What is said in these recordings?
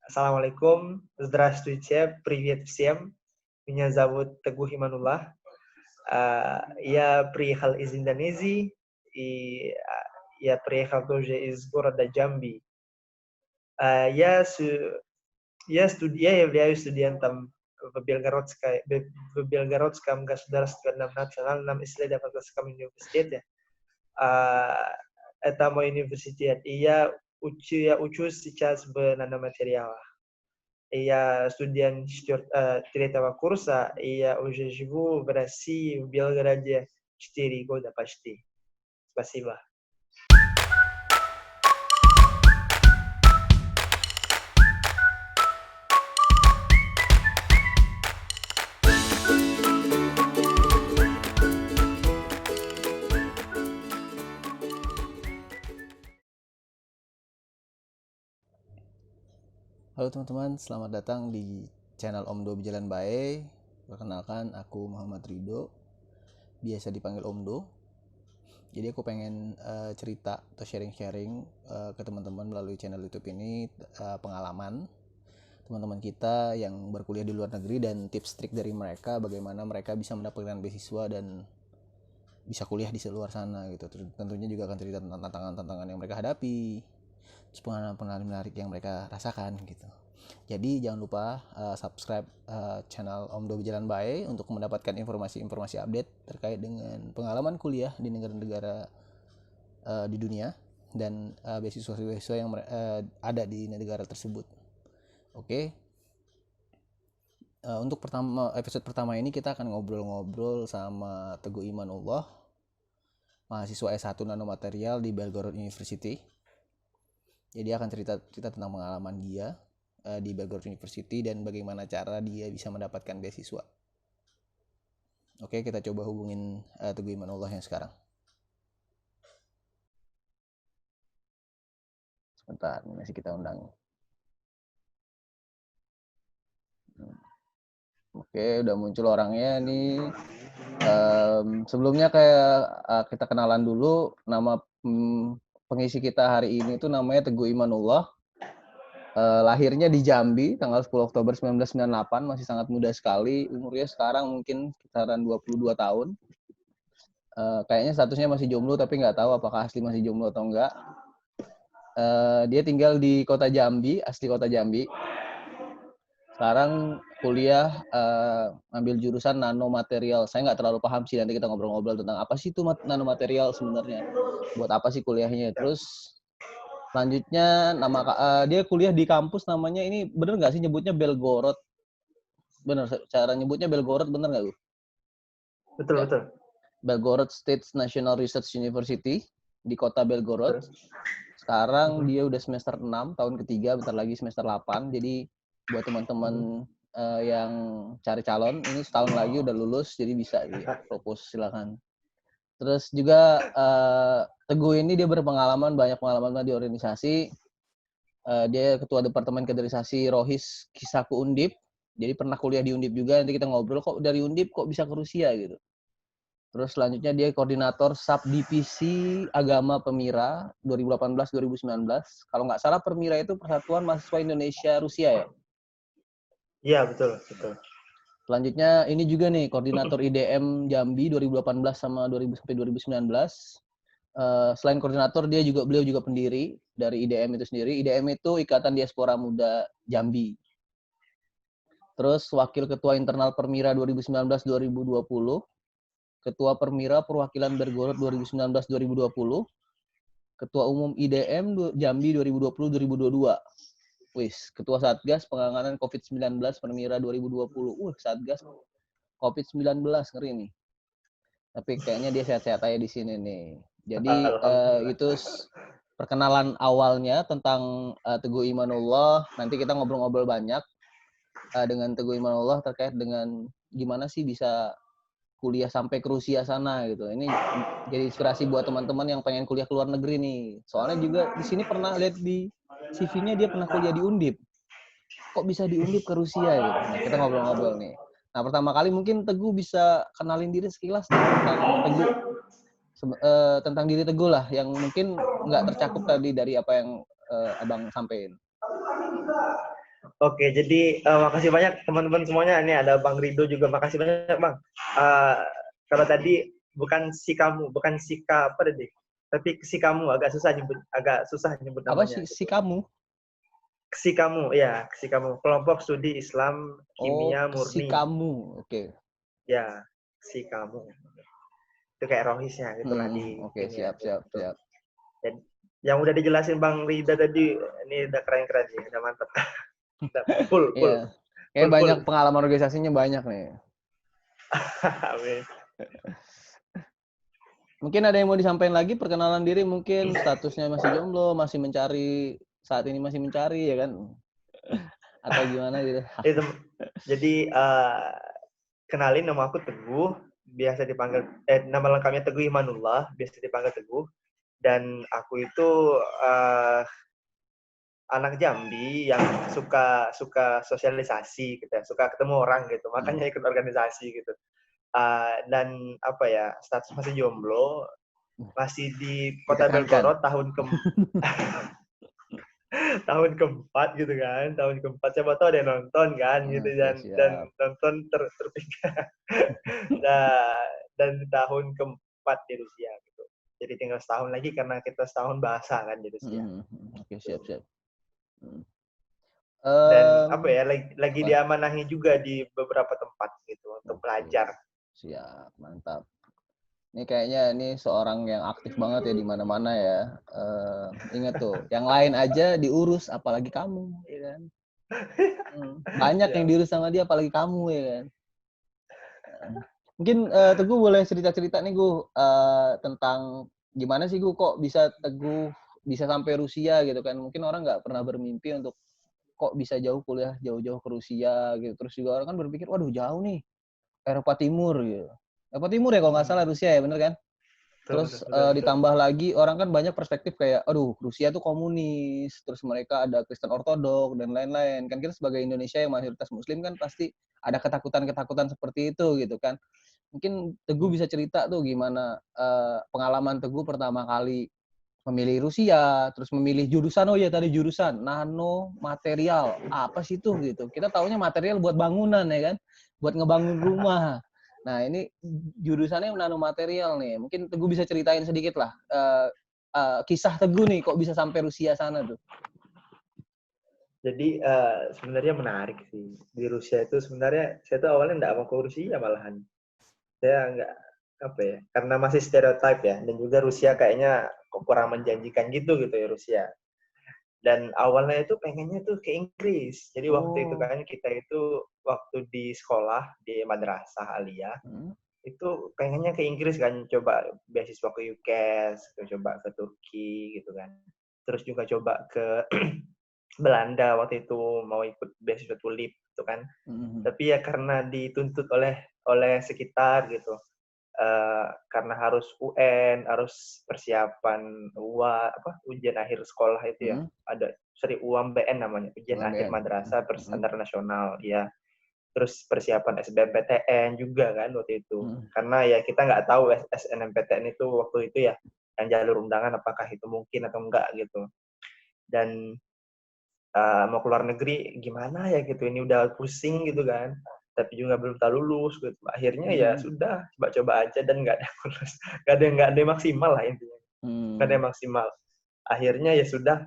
Assalamualaikum, здравствуйте, привет всем. Меня зовут Teguh Imanullah. Я приехал из Индонезии и я приехал тоже из города Джамби. А, Я, су- я являюсь студентом в Белгородском государственном национальном исследовательском университете. А, Это мой университет, и я учусь сейчас в наноматериалах. И я студент третьего курса, и я уже живу в России, в Белгороде 4 года почти. Спасибо. Halo teman-teman, selamat datang di channel Omdo Berjalan Bae. Perkenalkan, aku Muhammad Ridho, biasa dipanggil Omdo. Jadi aku pengen cerita atau sharing-sharing ke teman-teman melalui channel YouTube ini pengalaman teman-teman kita yang berkuliah di luar negeri dan tips trik dari mereka bagaimana mereka bisa mendapatkan beasiswa dan bisa kuliah di luar sana gitu. Tentunya juga akan cerita tentang tantangan-tantangan yang mereka hadapi, pengalaman menarik yang mereka rasakan gitu. Jadi jangan lupa subscribe channel Omdo Berjalan Bae untuk mendapatkan informasi-informasi update terkait dengan pengalaman kuliah di negara-negara di dunia dan beasiswa-beasiswa yang ada di negara tersebut. Oke. Untuk episode pertama ini kita akan ngobrol-ngobrol sama Teguh Imanullah, mahasiswa S1 nanomaterial di Belgorod University. Jadi akan cerita tentang pengalaman dia di Belgorod University dan bagaimana cara dia bisa mendapatkan beasiswa. Oke, kita coba hubungin Teguh Imanullah yang sekarang. Sebentar, ini masih kita undang. Oke, udah muncul orangnya nih. Sebelumnya kayak kita kenalan dulu. Nama pengisi kita hari ini tuh namanya Teguh Imanullah. Lahirnya di Jambi tanggal 10 Oktober 1998, masih sangat muda sekali. Umurnya sekarang mungkin sekitaran 22 tahun. Kayaknya statusnya masih jomblo, tapi nggak tahu apakah asli masih jomblo atau enggak. Dia tinggal di kota Jambi, asli kota Jambi. Sekarang kuliah ambil jurusan nanomaterial. Saya nggak terlalu paham sih, nanti kita ngobrol-ngobrol tentang apa sih itu nanomaterial sebenarnya. Buat apa sih kuliahnya. Terus selanjutnya dia kuliah di kampus namanya, ini bener nggak sih nyebutnya Belgorod? Bener, cara nyebutnya Belgorod bener nggak, Bu? Betul. Belgorod State National Research University di kota Belgorod. Sekarang dia udah semester 6, tahun ketiga, bentar lagi semester 8. Jadi buat teman-teman yang cari calon, ini setahun lagi udah lulus, jadi bisa propose, silakan. Terus juga Teguh ini dia banyak pengalaman di organisasi. Dia ketua departemen kaderisasi Rohis Kisaku Undip. Jadi pernah kuliah di Undip juga. Nanti kita ngobrol kok dari Undip kok bisa ke Rusia gitu. Terus selanjutnya dia koordinator Subdivisi Agama Permira 2018-2019. Kalau nggak salah Permira itu Persatuan Mahasiswa Indonesia Rusia ya? Iya, betul. Selanjutnya ini juga nih koordinator IDM Jambi 2018 sama 2019. Selain koordinator beliau juga pendiri dari IDM itu sendiri. IDM itu Ikatan Diaspora Muda Jambi. Terus wakil ketua internal Permira 2019-2020. Ketua Permira Perwakilan Belgorod 2019-2020. Ketua Umum IDM Jambi 2020-2022. Wis, Ketua Satgas Penanganan COVID-19 Permira 2020. Satgas COVID-19, ngeri nih. Tapi kayaknya dia sehat-sehat aja di sini nih. Jadi itu perkenalan awalnya tentang Teguh Imanullah. Nanti kita ngobrol-ngobrol banyak dengan Teguh Imanullah terkait dengan gimana sih bisa kuliah sampai ke Rusia sana gitu. Ini jadi inspirasi buat teman-teman yang pengen kuliah ke luar negeri nih. Soalnya juga di sini pernah lihat di CV-nya dia pernah kuliah di Undip. Kok bisa di Undip ke Rusia gitu. Nah, kita ngobrol-ngobrol nih. Nah, pertama kali mungkin Teguh bisa kenalin diri sekilas tentang diri Teguh lah yang mungkin nggak tercakup tadi dari apa yang Abang sampaikan. Oke, jadi makasih banyak teman-teman semuanya. Ini ada Bang Rido juga. Makasih banyak, Bang. Eh, Kalau tadi bukan si kamu, bukan si apa tadi? Tapi si kamu agak susah nyebut Apa namanya si gitu. kamu? Si kamu, ya, si kamu. Kelompok studi Islam Oh, Kimia si Murni. kamu. Oke. Ya, si kamu. Itu kayak rohisnya gitulah di Oke, kimia siap, siap, gitu. siap. Dan yang udah dijelasin Bang Rida tadi, ini udah keren-keren sih, udah mantap. Udah full, full, Iya. Kayak full, full. banyak pengalaman organisasinya banyak nih. Amin. Mungkin ada yang mau disampaikan lagi, perkenalan diri mungkin statusnya masih jomblo, masih mencari, saat ini masih mencari ya kan? Atau gimana gitu. Itu, jadi kenalin, nama aku Teguh, biasa dipanggil nama lengkapnya Teguh Imanullah, biasa dipanggil Teguh. Dan aku itu anak Jambi yang suka sosialisasi gitu ya, suka ketemu orang gitu, makanya ikut organisasi gitu. Dan apa ya, status masih jomblo, masih di Kota Ditekankan. Belgorod tahun keempat gitu kan, tahun keempat, siapa tahu ada yang nonton kan gitu, Oke, dan siap. nonton terpikir. Dan di tahun keempat di Rusia gitu, jadi tinggal setahun lagi karena kita setahun bahasa kan di Rusia Oke, siap, gitu. siap. Hmm. Dan apa ya, lagi Apa? diamanahi juga di beberapa tempat gitu untuk Oke, belajar. siap, mantap. Ini kayaknya ini seorang yang aktif banget ya di mana-mana ya. Ingat tuh, yang lain aja diurus, apalagi kamu, ya kan? Banyak yang Ya. diurus sama dia, apalagi kamu ya kan? Mungkin Teguh boleh cerita-cerita nih Gue tentang gimana sih Gue kok bisa Teguh bisa sampai Rusia gitu kan? Mungkin orang nggak pernah bermimpi untuk kok bisa jauh kuliah jauh-jauh ke Rusia gitu. Terus juga orang kan berpikir, waduh jauh nih, Eropa Timur gitu. Eropa Timur ya kalau nggak salah Rusia ya, bener kan? Betul, betul, Terus betul, betul. ditambah lagi orang kan banyak perspektif kayak, aduh Rusia tuh komunis, terus mereka ada Kristen Ortodok dan lain-lain. Kan kita sebagai Indonesia yang mayoritas Muslim kan pasti ada ketakutan-ketakutan seperti itu gitu kan. Mungkin Teguh bisa cerita tuh gimana pengalaman Teguh pertama kali memilih Rusia, terus memilih jurusan, oh ya tadi jurusan nano material, apa sih tuh gitu. Kita taunya material buat bangunan ya kan, buat ngebangun rumah. Nah ini jurusannya nano material nih, mungkin Teguh bisa ceritain sedikit lah kisah Teguh nih kok bisa sampai Rusia sana tuh. Jadi sebenarnya menarik sih, di Rusia itu sebenarnya saya tuh awalnya nggak mau ke Rusia malahan. Saya nggak, apa ya, karena masih stereotip ya, dan juga Rusia kayaknya kok kurang menjanjikan gitu ya Rusia. Dan awalnya itu pengennya tuh ke Inggris. Jadi waktu itu Oh. kan kita itu waktu di sekolah di madrasah aliyah itu pengennya ke Inggris kan, coba beasiswa ke UCAS, coba ke Turki gitu kan. Terus juga coba ke Belanda waktu itu, mau ikut beasiswa tulip gitu kan. Tapi ya karena dituntut oleh sekitar gitu, karena harus UN, harus persiapan ujian akhir sekolah itu ya, ada UAMBN namanya, ujian akhir UMBN. madrasah berstandar nasional ya. Terus persiapan SBMPTN juga kan waktu itu, karena ya kita nggak tahu SNMPTN itu waktu itu ya, yang jalur undangan apakah itu mungkin atau enggak gitu. Dan mau keluar negeri gimana ya gitu, ini udah pusing gitu kan, tapi juga belum tahu lulus gitu. Akhirnya ya sudah, coba-coba aja dan nggak ada lulus, nggak ada yang maksimal lah intinya, nggak ada yang maksimal. Akhirnya ya sudah,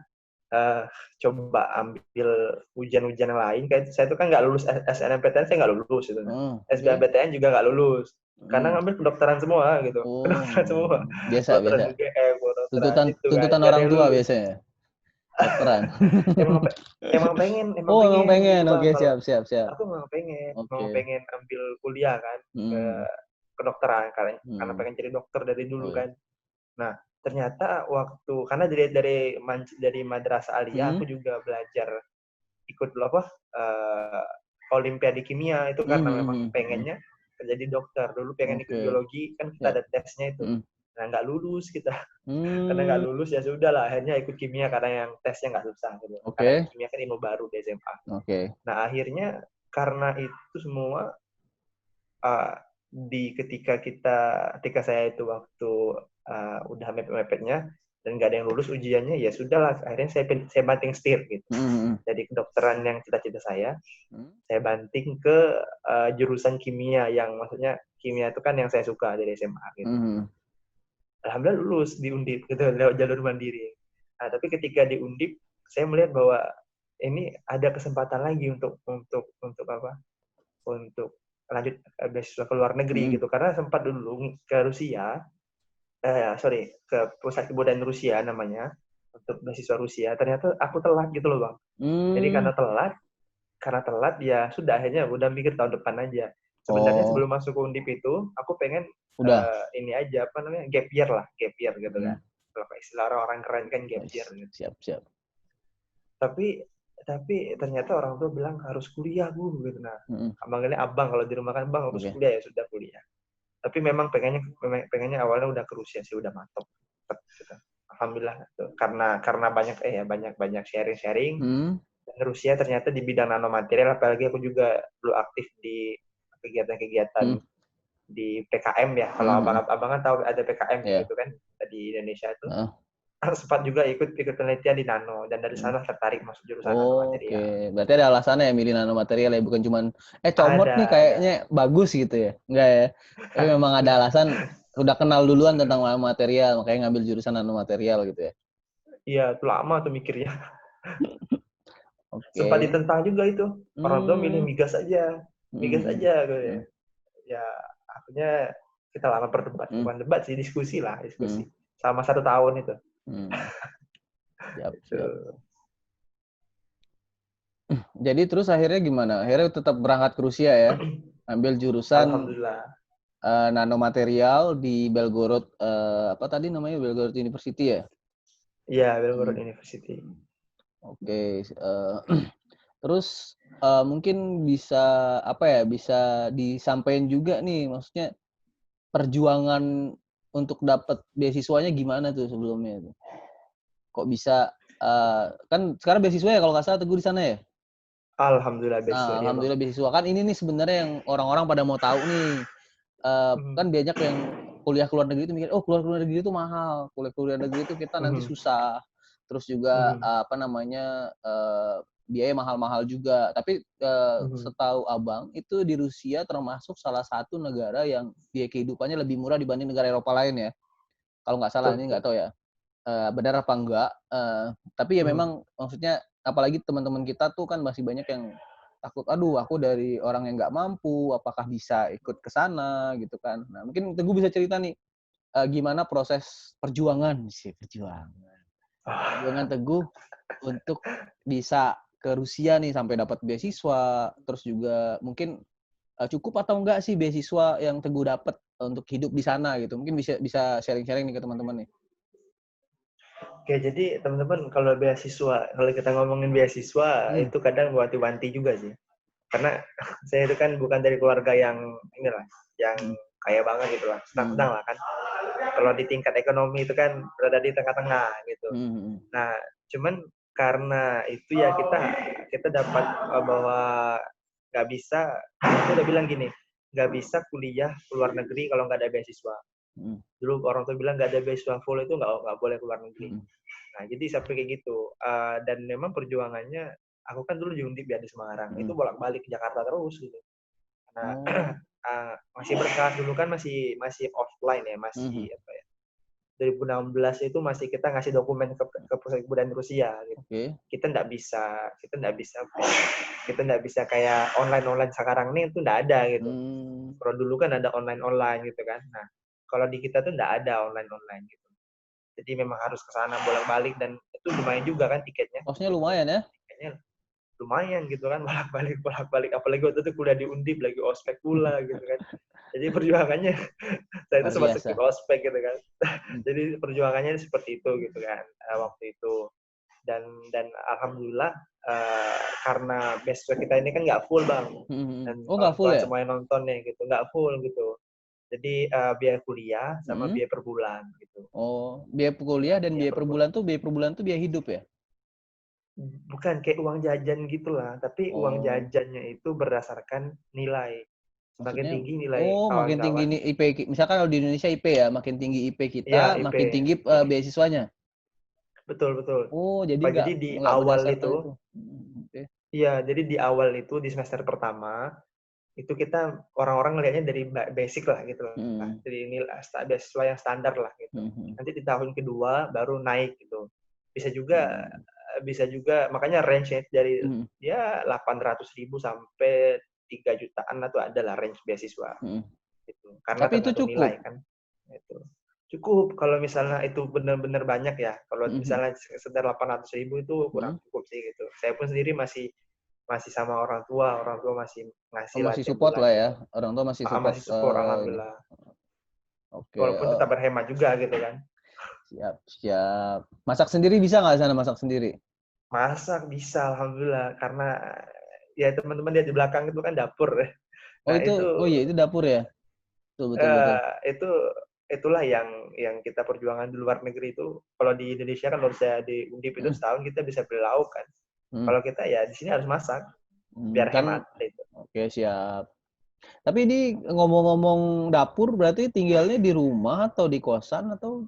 coba ambil ujian-ujian yang lain. Kayak saya itu kan nggak lulus SNMPTN, saya nggak lulus itu. Oke. SBMPTN juga nggak lulus, karena ngambil kedokteran semua gitu, kedokteran semua, Biasa, kedokteran biasa. UGM, kedokteran Tuntutan itu kan, tuntutan nggak ada orang yang tua lulus. biasanya. Dokteran. emang emang Oh, memang pengen gitu pengen. Bang. Oke, Kalau siap, siap, siap. aku memang Oke. pengen ambil kuliah kan ke kedokteran, karena pengen jadi dokter dari dulu Oke. kan. Nah, ternyata karena dari madrasah aliyah aku juga belajar ikut olimpiade kimia itu, karena memang pengennya jadi dokter. Dulu pengen ikut Oke. biologi kan, kita Siap. ada tesnya itu. Nah, nggak lulus kita. Karena nggak Hmm. lulus ya sudah lah, akhirnya ikut kimia karena yang tesnya nggak susah gitu. Karena Oke. kimia kan ilmu baru di SMA. Oke. Nah, akhirnya karena itu semua, ketika saya itu waktu udah mepet-mepetnya, dan nggak ada yang lulus ujiannya, ya sudahlah, akhirnya saya banting setir gitu. Jadi kedokteran yang cita-cita saya banting ke jurusan kimia, yang maksudnya kimia itu kan yang saya suka dari SMA gitu. Alhamdulillah lulus di Undip gitu lewat jalur mandiri. Nah, tapi ketika di Undip saya melihat bahwa ini ada kesempatan lagi untuk apa? Untuk lanjut beasiswa ke luar negeri gitu, karena sempat dulu ke Rusia, ke pusat kebudayaan Rusia namanya, untuk beasiswa Rusia, ternyata aku telat gitu loh Bang. Jadi karena telat ya sudah, akhirnya udah mikir tahun depan aja. Sebenarnya sebelum masuk ke Undip itu aku pengen ini aja apa namanya gap year gitu kan. Kalau istilah orang keren kan gap year gitu. Siap. Tapi ternyata orang tua bilang harus kuliah Bu gitu. Nah, manggilnya abang, kalau di rumah kan bang harus kuliah, ya sudah kuliah. Tapi memang pengennya awalnya udah ke Rusia sih, udah mantap gitu. Alhamdulillah tuh. Karena banyak sharing. Rusia ternyata di bidang nanomaterial, apalagi aku juga dulu aktif di kegiatan-kegiatan di PKM ya. Kalau abang kan tahu ada PKM gitu kan di Indonesia itu. Sempat juga ikut penelitian di nano, dan dari sana tertarik masuk jurusan nanomaterial. Oke, berarti ada alasannya ya milih nanomaterial ya, bukan cuman comot nih kayaknya bagus gitu ya. Enggak ya. Tapi memang ada alasan, udah kenal duluan tentang nanomaterial, makanya ngambil jurusan nanomaterial gitu ya. Iya, itu lama tuh mikirnya. Oke. Sempat ditentang juga itu. Orang tua milih migas aja gitu ya. Ya, akhirnya kita lama berdebat, bukan debat sih, diskusi. Selama 1 tahun itu. Siap. Jadi terus akhirnya gimana? Akhirnya tetap berangkat ke Rusia ya? Ambil jurusan Alhamdulillah. Nanomaterial di Belgorod, apa tadi namanya, Belgorod University ya? Iya, Belgorod University. Oke. Terus mungkin bisa bisa disampaikan juga nih, maksudnya perjuangan untuk dapat beasiswanya gimana tuh sebelumnya itu? Kok bisa kan sekarang beasiswa ya kalau nggak salah Teguh di sana ya? Alhamdulillah beasiswa. Alhamdulillah beasiswa. Kan ini nih sebenarnya yang orang-orang pada mau tahu nih. Kan banyak yang kuliah ke luar negeri itu mikir, oh keluar negeri itu mahal. Kuliah ke luar negeri itu kita nanti susah. Terus juga biaya mahal-mahal juga. Tapi setahu Abang itu di Rusia termasuk salah satu negara yang biaya kehidupannya lebih murah dibanding negara Eropa lain ya. Kalau nggak salah, ini nggak tahu ya. Benar apa enggak? Tapi ya memang maksudnya apalagi teman-teman kita tuh kan masih banyak yang takut, aduh aku dari orang yang nggak mampu, apakah bisa ikut ke sana gitu kan. Nah mungkin Teguh bisa cerita nih, gimana proses perjuangan Teguh untuk bisa ke Rusia nih sampai dapat beasiswa, terus juga mungkin cukup atau enggak sih beasiswa yang Teguh dapat untuk hidup di sana gitu. Mungkin bisa sharing-sharing nih ke teman-teman nih. Oke, jadi teman-teman kalau kita ngomongin beasiswa itu kadang wanti-wanti juga sih. Karena saya itu kan bukan dari keluarga yang yang kaya banget gitu lah, sedang lah kan. Kalau di tingkat ekonomi itu kan berada di tengah-tengah gitu. Nah, cuman karena itu ya kita dapat bahwa nggak bisa, aku udah bilang gini, nggak bisa kuliah ke luar negeri kalau nggak ada beasiswa. Dulu orang tua bilang nggak ada beasiswa full itu nggak boleh ke luar negeri. Nah, jadi sampai kayak gitu. Dan memang perjuangannya, aku kan dulu di Undip ya di Semarang, itu bolak-balik ke Jakarta terus gitu. Nah, masih berkas dulu kan masih offline ya, masih 2016 itu masih kita ngasih dokumen ke pusat kebudayaan Rusia gitu. Kita nggak bisa kayak online sekarang nih, itu nggak ada gitu. Kalau dulu kan ada online gitu kan. Nah, kalau di kita tuh nggak ada online gitu. Jadi memang harus ke sana bolak-balik, dan itu lumayan juga kan tiketnya. Kosnya lumayan ya? Tiketnya lumayan gitu kan, bolak-balik. Apalagi waktu itu kuliah di Undip, lagi ospek pula gitu kan. Jadi perjuangannya, saya itu sempat skip ospek gitu kan. Jadi perjuangannya seperti itu gitu kan waktu itu. Dan alhamdulillah karena beasiswa kita ini kan nggak full Bang. Dan nggak full ya? semuanya nontonnya gitu, nggak full gitu. Jadi biaya kuliah sama biaya per bulan gitu. Oh, biaya kuliah dan biaya per bulan tuh biaya hidup ya? Bukan, kayak uang jajan gitulah, tapi uang jajannya itu berdasarkan nilai. Makin tinggi nilai makin tinggi IP. Misalkan kalau di Indonesia IP ya, makin tinggi IP kita, makin tinggi beasiswanya. Betul, betul. Oh, jadi Jadi di awal itu, Oke. iya, jadi di awal itu di semester pertama itu kita orang-orang ngelihatnya dari basic lah gitu lah, Hmm. dari nilai beasiswa yang standar lah gitu. Hmm. Nanti di tahun kedua baru naik gitu. Bisa juga Hmm. bisa juga makanya range-nya dari Hmm. ya 800.000 sampai 3 jutaan lah tuh adalah range beasiswa Hmm. gitu. Karena Tapi itu tergantung cukup. nilai kan. Itu. Cukup kalau misalnya itu benar-benar banyak ya. Kalau Hmm. misalnya sekitar 800.000 itu kurang Hmm. cukup sih gitu. Saya pun sendiri masih masih sama orang tua masih Oh, ngasih lah masih tiap support bulan lah ya. gitu. Orang tua masih support Masih support ini. alhamdulillah. Oke. Walaupun tetap berhemat juga gitu kan. Siap, siap. Masak sendiri bisa nggak sana masak sendiri? Masak bisa alhamdulillah karena ya teman-teman lihat di belakang itu kan dapur. Oh Nah, itu, itu oh iya itu dapur ya. Betul, betul, betul. itu itulah yang kita perjuangan di luar negeri itu. Kalau di Indonesia kan kalau bisa di Undip itu Hmm. setahun kita bisa beli lauk kan. Hmm. Kalau kita ya di sini harus masak biar Kan, hemat gitu. oke siap. Tapi ini ngomong-ngomong dapur berarti tinggalnya di rumah atau di kosan atau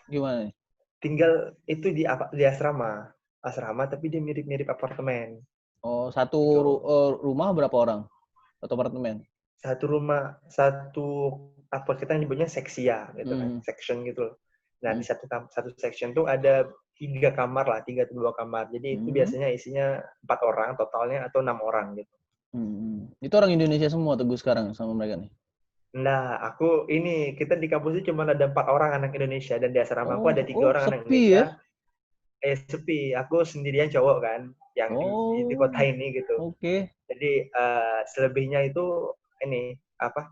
gimana nih? Tinggal itu di asrama. Asrama tapi dia mirip-mirip apartemen. Oh, satu Gitu. rumah berapa orang? Satu apartemen? Satu rumah, apa kita nyebutnya seksia gitu kan, Hmm. section gitu loh. Nah, Hmm. di satu section tuh ada 3 kamar lah, 3 atau 2 kamar. Jadi itu Hmm. biasanya isinya 4 orang totalnya atau 6 orang gitu. Hmm. Itu orang Indonesia semua tuh sekarang sama mereka nih. Nah, kita di kampus itu cuma ada 4 orang anak Indonesia dan di asrama aku Oh, ada 3 orang anak sepi ya? Indonesia. Sepi. Aku sendirian cowok kan yang di kota Oh, ini gitu. oke. Jadi selebihnya itu ini apa?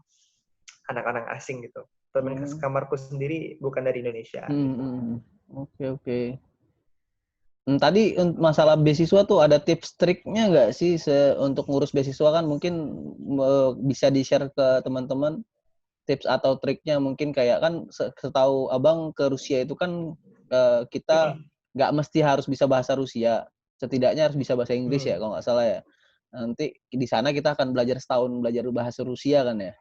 Anak-anak asing gitu. Teman Hmm. kamarku sendiri bukan dari Indonesia gitu. Oke, oke. Tadi masalah beasiswa tuh ada tips triknya nggak sih untuk ngurus beasiswa kan mungkin bisa di-share ke teman-teman tips atau triknya mungkin kayak kan setahu abang ke Rusia itu kan kita nggak mesti harus bisa bahasa Rusia, setidaknya harus bisa bahasa Inggris ya kalau nggak salah ya. Nanti di sana kita akan belajar setahun belajar bahasa Rusia kan ya.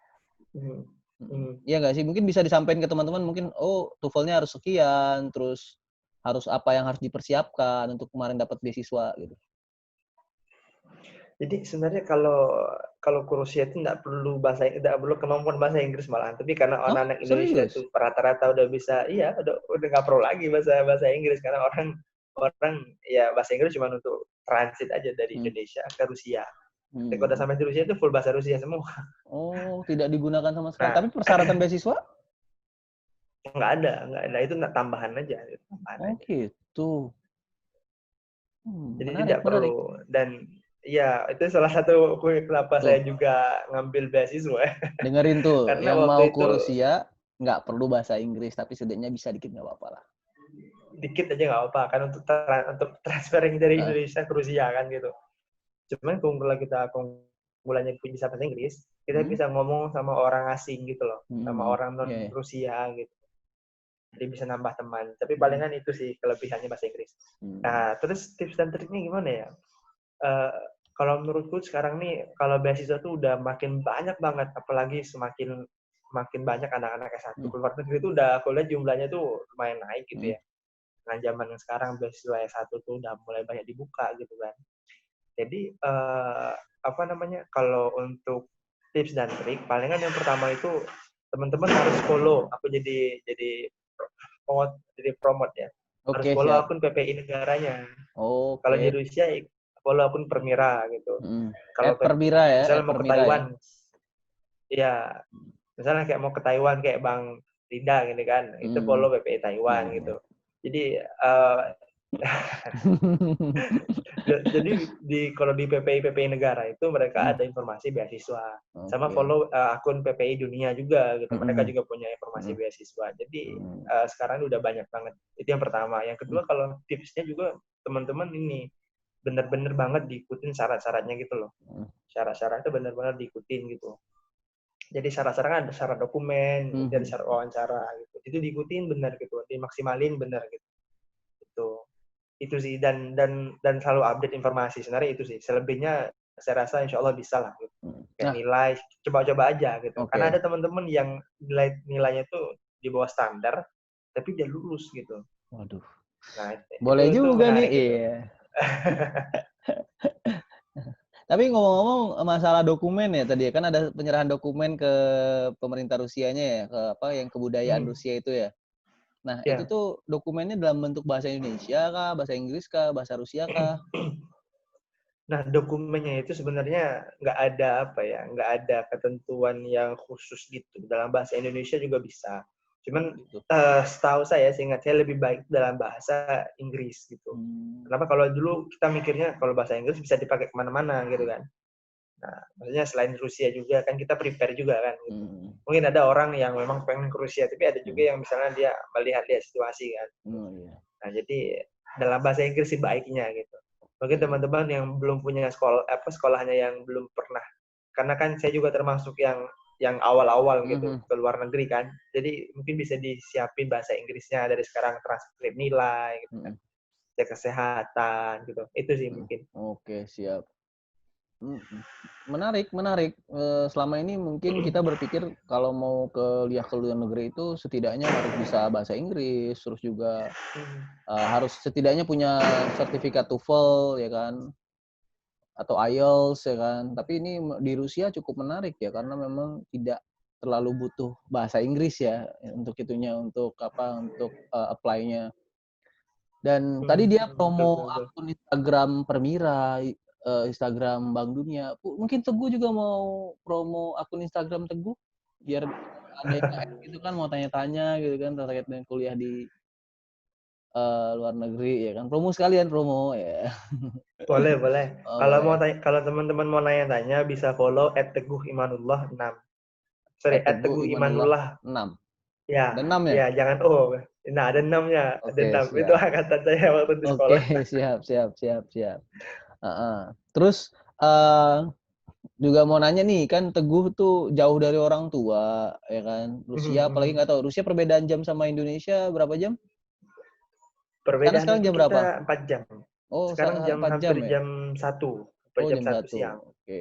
Iya nggak sih? Mungkin bisa disampaikan ke teman-teman mungkin, oh TOEFL-nya harus sekian, terus harus apa yang harus dipersiapkan untuk kemarin dapat beasiswa gitu. Jadi sebenarnya kalau ke Rusia itu nggak perlu kemampuan bahasa Inggris malahan. Tapi karena Oh, anak-anak Indonesia serius? itu rata-rata udah bisa, iya udah nggak perlu lagi bahasa Inggris karena orang orang ya bahasa Inggris cuma untuk transit aja dari Hmm. Indonesia ke Rusia. Tapi kalau udah Hmm. sampai di Rusia itu full bahasa Rusia semua. Oh, tidak digunakan sama sekali. Nah, Tapi persyaratan beasiswa? nggak ada itu tambahan aja, tambahan Oh aja. gitu. Jadi Menarik, tidak menarik. perlu dan ya itu salah satu kenapa saya Tuh, juga ngambil beasiswa dengerin tuh. karena Yang mau waktu ke itu Rusia, nggak perlu bahasa Inggris, tapi setidaknya bisa dikit nggak apa-apa lah. dikit aja nggak apa kan untuk transferring dari Ah, Indonesia ke Rusia kan gitu. Cuman keunggulannya bisa bahasa Inggris, kita hmm? bisa ngomong sama orang asing gitu loh, sama orang non Iya, iya. Rusia gitu. Jadi bisa nambah teman. Tapi palingan itu sih kelebihannya bahasa Inggris. Hmm. Nah, terus tips dan triknya gimana ya? Uh, kalau menurutku sekarang nih, kalau beasiswa tuh udah makin banyak banget, apalagi semakin makin banyak anak-anak S1 Hmm. keluar negeri itu udah aku lihat jumlahnya tuh lumayan naik gitu Hmm. ya. Dengan zaman yang sekarang beasiswa S1 tuh udah mulai banyak dibuka gitu kan. Jadi apa namanya? Kalau untuk tips dan trik, palingan yang pertama itu teman-teman harus follow. Aku jadi promote ya. Harus Oke, follow siap. akun PPI negaranya. Kalau di Oke. Rusia follow akun Permira gitu. Kalau Perbira ya, misalnya mau ke Permira ya. Taiwan, ya misalnya kayak mau ke Taiwan kayak Bang Rinda gini kan, itu Hmm. follow PPI Taiwan Hmm. gitu. Jadi jadi kalau di PPI negara itu mereka Hmm. ada informasi beasiswa. Sama Oke. follow akun PPI dunia juga gitu. Mereka Hmm. juga punya informasi Hmm. beasiswa. Jadi Hmm. sekarang udah banyak banget. Itu yang pertama. Yang kedua kalau tipsnya juga teman-teman ini benar-benar banget diikutin syarat-syaratnya gitu loh. Syarat-syaratnya benar-benar diikutin gitu. Jadi syarat-syaratnya ada syarat dokumen, dari syarat wawancara gitu. Itu diikutin benar gitu, dimaksimalin benar gitu. Itu sih dan selalu update informasi. Sebenarnya itu sih. Selebihnya saya rasa insya Allah bisa lah gitu. Kayak Nah, nilai coba-coba aja gitu. Karena oke. ada teman-teman yang nilainya tuh di bawah standar tapi dia lulus gitu. Waduh. Nah, Boleh itu juga nih, menarik gitu. iya. Tapi ngomong-ngomong masalah dokumen ya tadi ya, kan ada penyerahan dokumen ke pemerintah Rusianya ya, ke apa yang kebudayaan Rusia itu ya. Nah, itu Ya. tuh dokumennya dalam bentuk bahasa Indonesia kah, bahasa Inggris kah, bahasa Rusia kah? Nah, dokumennya itu sebenarnya nggak ada apa ya, nggak ada ketentuan yang khusus gitu. Dalam bahasa Indonesia juga bisa. Cuman Gitu. setahu saya, seingat saya lebih baik dalam bahasa Inggris gitu. Kenapa? Kalau dulu kita mikirnya kalau bahasa Inggris bisa dipakai kemana-mana gitu kan. Nah, maksudnya selain Rusia juga kan kita prepare juga kan gitu. Mungkin ada orang yang memang pengen ke Rusia, tapi ada juga yang misalnya dia melihat-lihat situasi kan. Iya. Nah, jadi dalam bahasa Inggris sih baiknya gitu. Mungkin teman-teman yang belum punya sekolahnya yang belum pernah, karena kan saya juga termasuk yang awal-awal gitu ke luar negeri kan. Jadi mungkin bisa disiapin bahasa Inggrisnya dari sekarang, transkrip nilai gitu kan. Cek kesehatan gitu. Itu sih mungkin. Oke, siap. Menarik, menarik. Selama ini mungkin kita berpikir kalau mau kuliah ke luar negeri itu setidaknya harus bisa bahasa Inggris, terus juga harus setidaknya punya sertifikat TOEFL ya kan, atau IELTS ya kan. Tapi ini di Rusia cukup menarik ya karena memang tidak terlalu butuh bahasa Inggris ya untuk itunya, untuk apa, untuk apply-nya. Dan tadi dia Betul, promo betul. akun Instagram Permira, Instagram Bank Dunia. Mungkin Teguh juga mau promo akun Instagram Teguh, biar ada yang nge-add gitu kan, mau tanya-tanya gitu kan terkait dengan kuliah di luar negeri ya kan. Promo sekalian, promo ya. Boleh, boleh. Oh, Kalau mau boleh. tanya, kalau teman-teman mau nanya-tanya bisa follow @teguhimanullah6. Sorry, Teguh Imanullah @teguhimanullah. 6. Ada Ya, 6 ya? ya jangan O. Nah, ada 6-nya, ada Oke, 6. Itu siap. angkatan saya waktu di Oke, sekolah. siap, siap, siap, siap. Terus juga mau nanya nih, kan Teguh tuh jauh dari orang tua, ya kan. Rusia apalagi nggak tahu, Rusia perbedaan jam sama Indonesia berapa jam? Sana Perbedaan sekarang itu jam berapa? kita 4 jam. Oh, Sekarang 4 jam hampir ya? jam 1, hampir Oh, jam jam 1 1. siang. Oke.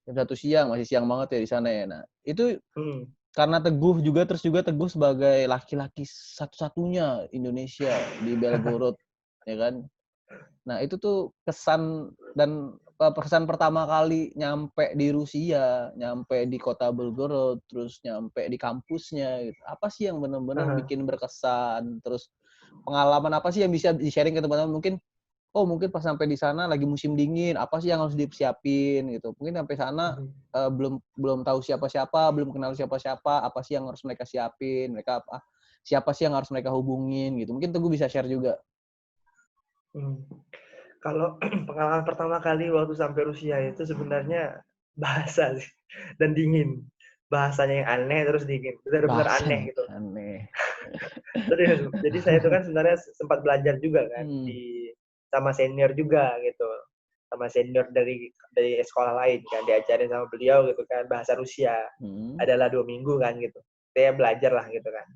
Jam 1 siang, masih siang banget ya di sana ya. Nah, itu Hmm. karena Teguh juga, terus juga Teguh sebagai laki-laki satu-satunya Indonesia di Belgorod, ya kan. Nah, itu tuh kesan dan kesan pertama kali nyampe di Rusia, nyampe di kota Belgorod, terus nyampe di kampusnya gitu. Apa sih yang benar-benar bikin berkesan? Terus pengalaman apa sih yang bisa di-sharing ke teman-teman? Mungkin pas sampai di sana lagi musim dingin, apa sih yang harus disiapin gitu. Mungkin sampai sana belum tahu siapa-siapa, belum kenal siapa-siapa, apa sih yang harus mereka siapin? Siapa sih yang harus mereka hubungin gitu. Mungkin Teguh bisa share juga. Kalau pengalaman pertama kali waktu sampai Rusia itu sebenarnya bahasa sih, dan dingin. Bahasanya yang aneh terus dingin. Benar-benar aneh Bahasanya gitu. aneh. Serius. Jadi saya itu kan sebenarnya sempat belajar juga kan sama senior juga gitu. Sama senior dari sekolah lain kan, diajarin sama beliau gitu kan bahasa Rusia. Adalah 2 minggu kan gitu. Saya belajar lah gitu kan.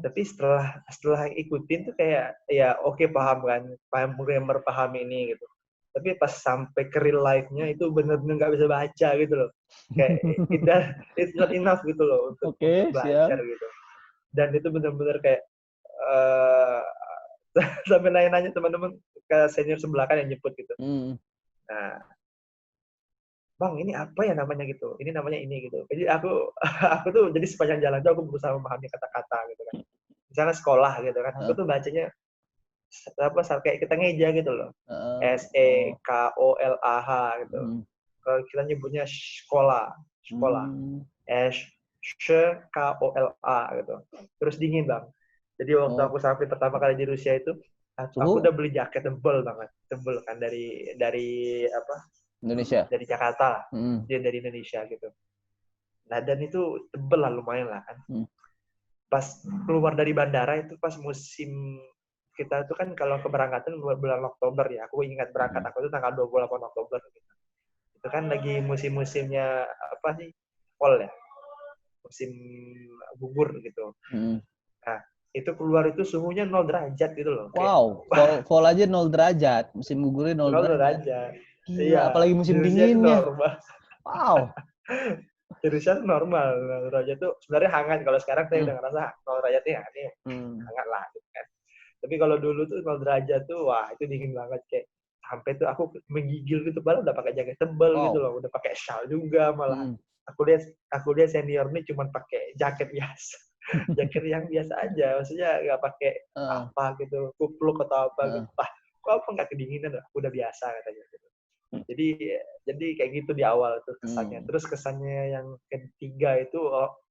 Tapi setelah ikutin tuh kayak ya oke, paham kan, paham ini gitu. Tapi pas sampai ke real life-nya itu bener-bener nggak bisa baca gitu loh. Kayak it's not enough gitu loh untuk Oke, siap. belajar gitu. Dan itu bener-bener kayak sampai nanya-nanya teman-teman ke senior sebelah kan yang jemput gitu. Nah, Bang, ini apa ya namanya gitu? Ini namanya ini gitu. Jadi aku tuh jadi sepanjang jalan tuh aku berusaha memahami kata-kata gitu kan. Misalnya sekolah gitu kan, aku tuh bacanya kayak kita ngeja gitu loh. SEKOLAH gitu. Kalau kita nyebutnya sekolah, sekolah. SKOLA gitu. Terus dingin, Bang. Jadi waktu aku sampai pertama kali di Rusia itu, aku udah beli jaket tebel banget, tebel kan dari apa? Indonesia. Dari Jakarta, dia dari Indonesia gitu. Nah, dan itu tebel lah, lumayan lah kan. Pas keluar dari bandara itu pas musim kita itu kan kalau keberangkatan bulan Oktober ya. Aku ingat berangkat aku itu tanggal 28 Oktober gitu. Itu kan lagi musim-musimnya apa sih? Fall ya. Musim gugur gitu. Nah, itu keluar itu suhunya 0 derajat gitu loh. Wow, fall aja 0 derajat. Musim gugurnya 0 0 derajat. derajat. Gila, Iya, apalagi di musim Rusia itu dinginnya. normal. Wow. Di Rusia itu normal. 0 derajat tuh sebenarnya hangat. Kalau sekarang saya udah ngerasa 0 derajat ini hangat lah gitu kan. Tapi kalau dulu tuh 0 derajat tuh, wah itu dingin banget kayak sampai tuh aku menggigil gitu, padahal udah pakai jaket tebel gitu Wow. loh, udah pakai shawl juga malahan. Mhm. Aku lihat senior nih cuman pakai jaket biasa, jaket yang biasa aja, maksudnya nggak pakai Heeh, apa gitu, kupluk atau apa heeh. gitu. "Wah, kok apa nggak kedinginan?" Aku udah biasa katanya gitu. Jadi jadi kayak gitu di awal tuh kesannya. Mmm. Terus kesannya yang ketiga itu,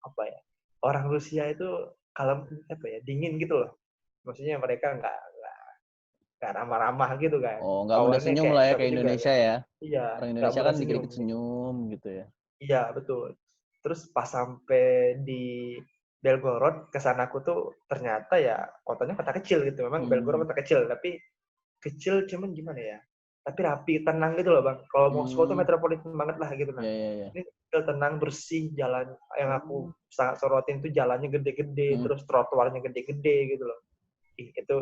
apa ya, orang Rusia itu kalau apa ya, dingin gitu loh. Maksudnya mereka nggak ramah-ramah gitu kan. Oh, nggak mudah Awalnya senyum kayak lah ya shock kayak juga Indonesia kan. ya? Iya, Orang nggak Indonesia mudah kan senyum dikit-dikit gitu. senyum gitu ya? Iya, betul. Terus pas sampai di Belgorod, kesan aku tuh ternyata ya kotanya kota kecil gitu. Memang Mhm. Belgorod kota kecil, tapi kecil cuman gimana ya, tapi rapi, tenang gitu loh Bang. Kalau Moskow tuh Mmm. metropolitan banget lah gitu. Nah, Ya ya ya. ini kecil, tenang, bersih, jalan yang aku Oh. sangat sorotin tuh jalannya gede-gede, Mhm. terus trotoarnya gede-gede gitu loh. Ih, itu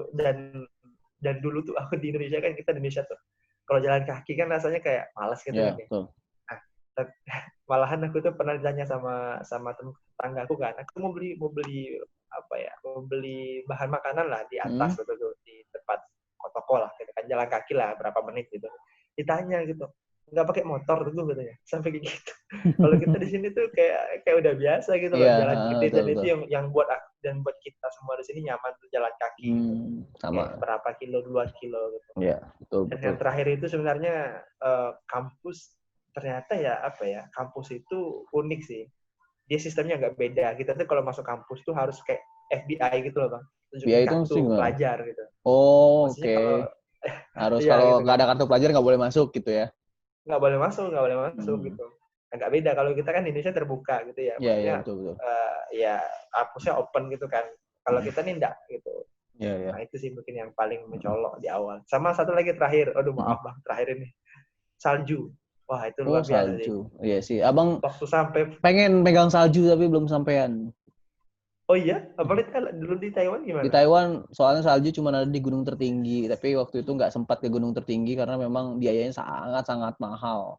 dan dulu tuh aku di Indonesia kan, kita di Indonesia tuh kalau jalan kaki kan rasanya kayak malas gitu kan Ya, ya. betul. Nah, malahan aku tuh pernah ditanya sama sama tetanggaku kan, aku mau beli apa ya, mau beli bahan makanan lah di atas Mhm. gitu tuh, di tempat toko lah, gitu kan, jalan kaki lah berapa menit gitu. Ditanya gitu, "Nggak pakai motor tuh?" katanya, sampai kayak gitu. Kalau kita di sini tuh kayak udah biasa gitu loh, Iya, jalan heeh, gede, betul dan itu betul. yang buat kita semua di sini nyaman tuh jalan kaki gitu. Kayak Sama. berapa kilo, 2 kilo gitu. Iya, betul Dan betul. yang terakhir itu sebenarnya, kampus ternyata ya, apa ya, kampus itu unik sih. Dia sistemnya nggak beda. Kita tuh kalau masuk kampus tuh harus kayak FBI gitu loh, Bang. Biaya Tunjukin itu maksudnya kartu gimana? pelajar gitu. Oh, Maksudnya oke. kalau Harus iya kalau gitu nggak kan. ada kartu pelajar nggak boleh masuk gitu ya? Nggak boleh masuk Mhm. gitu. Agak beda kalau kita kan di Indonesia terbuka gitu ya. Iya iya, Maksudnya, betul betul. ya kampusnya open gitu kan. Kalau Mhm. kita nih enggak gitu. Iya iya. Nah, itu sih mungkin yang paling Mhm. mencolok di awal. Sama satu lagi terakhir, aduh Mhm. maaf Bang, terakhir ini, salju. Wah, itu Oh, luar biasa sih. salju. Iya sih. Abang Waktu sampai pengen megang salju tapi belum sampean. oh iya? Apalagi dulu di Taiwan Di gimana? Taiwan soalnya salju cuma ada di gunung tertinggi, tapi waktu itu nggak sempat ke gunung tertinggi karena memang biayanya sangat-sangat mahal.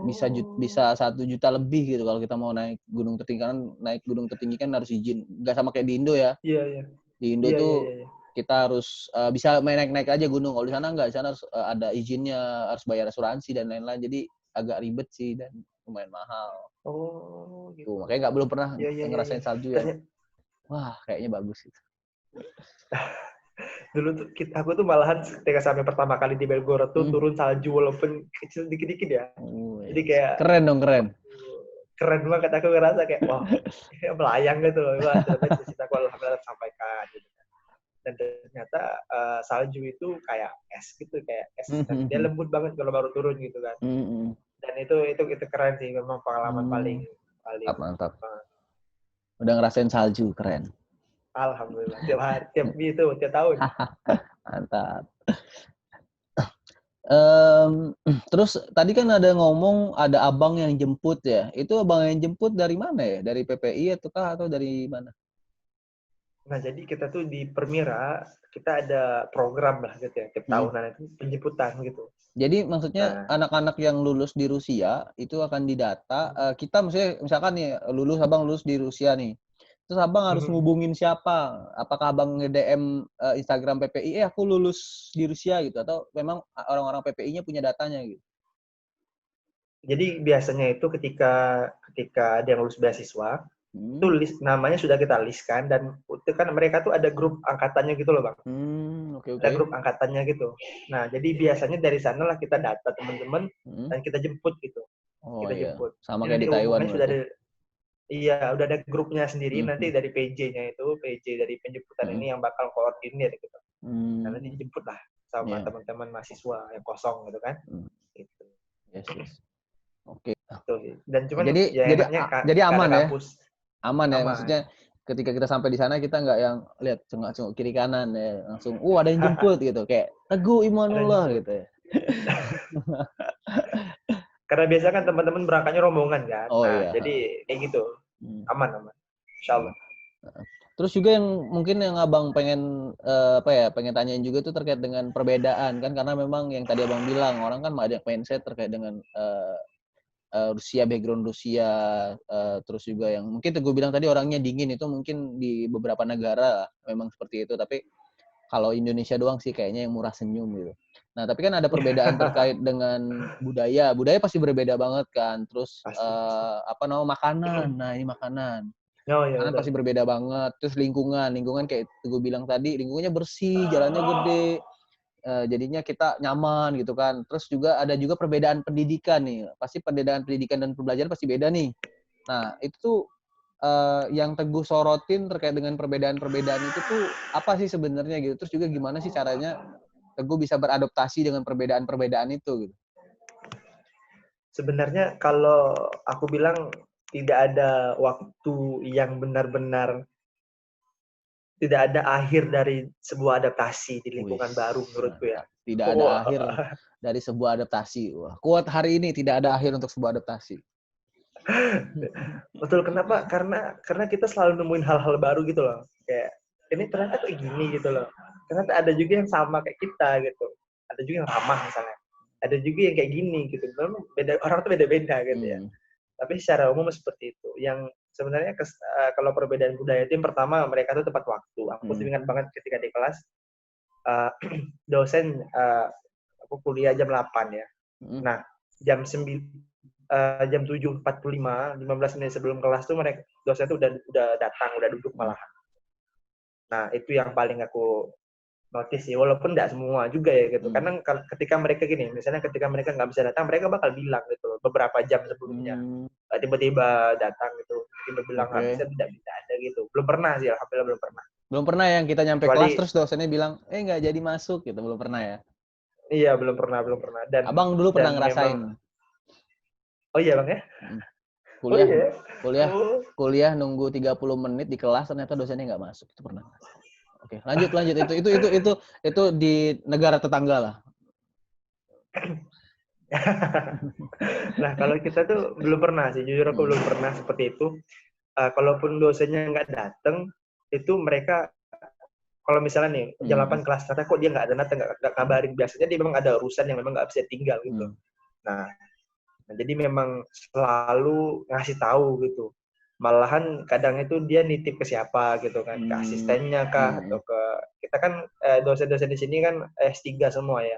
Bisa Oh. 1 juta lebih gitu kalau kita mau naik gunung tertinggi, kan naik gunung tertinggi kan harus izin, nggak sama kayak di Indo ya. Iya iya. Di Indo Iya iya tuh iya iya. kita harus bisa main naik-naik aja gunung. Kalau di sana nggak, di sana harus ada izinnya, harus bayar asuransi dan lain-lain. Jadi agak ribet sih dan lumayan mahal. Oh, Tuh, gitu. makanya belum pernah Iya iya iya iya. ngerasain salju yang Ternyata wah kayaknya bagus gitu. dulu tuh aku tuh malahan ketika sampai pertama kali di Belgorod tuh Hmm. turun salju walaupun kecil dikit-dikit ya. Oh, Jadi yes. kayak Keren dong, keren. waduh, keren banget, aku ngerasa kayak wah, kayak melayang gitu loh. Wah, ternyata cita-citaku alhamdulillah tersampaikan gitu. Dan ternyata salju itu kayak es gitu, kayak es. Dan dia Mhm. lembut banget kalau baru turun gitu kan. Mhm. Dan itu keren sih, memang pengalaman paling Hmm. paling Mantap, mantap. uh, Udah ngerasain salju, keren. alhamdulillah tiap hari, tiap tahun. Mantap. Terus tadi kan ada ngomong ada abang yang jemput ya. Itu abang yang jemput dari mana ya? Dari PPI atau dari mana? Nah, jadi kita tuh di Permira, kita ada program lah gitu ya, tiap Mhm. tahunan itu penjemputan gitu. Jadi maksudnya Nah, anak-anak yang lulus di Rusia itu akan didata, kita misalkan nih abang lulus di Rusia nih. Terus abang harus mhm. ngubungin siapa? Apakah abang nge-DM Instagram PPI, aku lulus di Rusia gitu, atau memang orang-orang PPI-nya punya datanya gitu? Jadi biasanya itu ketika ketika dia lulus beasiswa, itu Hmm. namanya sudah kita list-kan, dan itu kan mereka tuh ada grup angkatannya gitu loh, Bang. Oke Ada oke. grup angkatannya gitu. Nah, jadi biasanya dari sanalah kita data teman-teman Mhm. dan kita jemput gitu. Oh Kita iya, jemput. sama Jadi kayak nanti di Taiwan hubungannya sudah berarti? ada. Iya, udah ada grupnya sendiri, nanti Mhm. dari PJ-nya itu, PJ dari penjemputan Mhm. ini yang bakal koordinir gitu. Nah, nanti Mmm. dijemput lah sama Iya. teman-teman mahasiswa yang kosong gitu kan. Mmm. Gitu. Yes yes. Oke. Itu sih. Dan cuman Jadi ya jadi enaknya jadi nggak ada aman ya? kampus. Aman ya? Aman. Maksudnya ketika kita sampai di sana kita nggak yang lihat cengok-cengok kiri kanan ya, langsung, ada yang jemput gitu, kayak Teguh Ada yang Imanullah jemput. gitu ya? Karena biasa kan teman-teman berangkatnya rombongan kan. Oh Nah, iya, heeh. jadi kayak gitu. Mmm. Aman, aman. Mmm. Insyaallah. Heeh. Terus juga yang mungkin yang Abang pengen, pengen tanyain juga tuh terkait dengan perbedaan kan, karena memang yang tadi Abang bilang, orang kan ada mindset terkait dengan, Rusia, background Rusia, terus juga yang mungkin gue bilang tadi orangnya dingin, itu mungkin di beberapa negara memang seperti itu, tapi kalau Indonesia doang sih kayaknya yang murah senyum gitu. Nah, tapi kan ada perbedaan terkait dengan budaya. Budaya pasti berbeda banget kan. Terus Pasti. makanan. Nah, ini makanan. Oh ya Makanan udah. pasti berbeda banget. Terus lingkungan kayak gue bilang tadi, lingkungannya bersih, jalannya gede. Jadinya kita nyaman gitu kan. Terus juga ada juga perbedaan pendidikan nih. Pasti perbedaan pendidikan dan pembelajaran pasti beda nih. Nah, itu tuh yang Teguh sorotin terkait dengan perbedaan-perbedaan itu tuh apa sih sebenarnya gitu. Terus juga gimana sih caranya Teguh bisa beradaptasi dengan perbedaan-perbedaan itu gitu. Sebenarnya kalau aku bilang tidak ada waktu yang benar-benar, tidak ada akhir dari sebuah adaptasi di lingkungan baru menurutku ya. Tidak ada akhir dari sebuah adaptasi. Wah, quote hari ini, tidak ada akhir untuk sebuah adaptasi. Betul, kenapa? Karena kita selalu nemuin hal-hal baru gitu loh. Kayak ini ternyata kayak gini gitu loh. Ternyata ada juga yang sama kayak kita gitu. Ada juga yang ramah misalnya. Ada juga yang kayak gini gitu. Memang beda, orang tuh beda-beda gitu ya. Tapi secara umum seperti itu. Yang sebenarnya kalau perbedaan budaya itu yang pertama, mereka tuh tepat waktu. Aku tuh ingat banget ketika di kelas dosen aku kuliah jam 8 ya. Nah, jam 7.45, 15 menit sebelum kelas tuh mereka dosen tuh udah datang, udah duduk malahan. Nah, itu yang paling aku notice sih, walaupun nggak semua juga ya gitu. Karena ketika mereka gini, misalnya ketika mereka nggak bisa datang, mereka bakal bilang gitu beberapa jam sebelumnya. Tiba-tiba datang gitu, tiba-tiba bilang nggak bisa, tidak bisa ada gitu. Belum pernah sih, alhamdulillah belum pernah. Belum pernah yang kita nyampe kelas terus dosennya bilang, nggak jadi masuk gitu, belum pernah ya? Iya, belum pernah. Dan Abang dulu pernah ngerasain. Memang, oh iya Bang ya? Kuliah nunggu 30 menit di kelas ternyata dosennya nggak masuk. Itu pernah. Oke, lanjut. Itu di negara tetangga lah. Nah, kalau kita tuh belum pernah sih, jujur aku belum pernah seperti itu. Kalaupun dosennya nggak datang, itu mereka kalau misalnya nih jam 8 kelas, ternyata kok dia nggak datang, nggak kabarin. Biasanya dia memang ada urusan yang memang nggak bisa tinggal gitu. Nah, jadi memang selalu ngasih tahu gitu. Malahan kadang itu dia nitip ke siapa gitu kan, ke asistennya kah, atau ke kita kan dosen-dosen di sini kan S3 semua ya.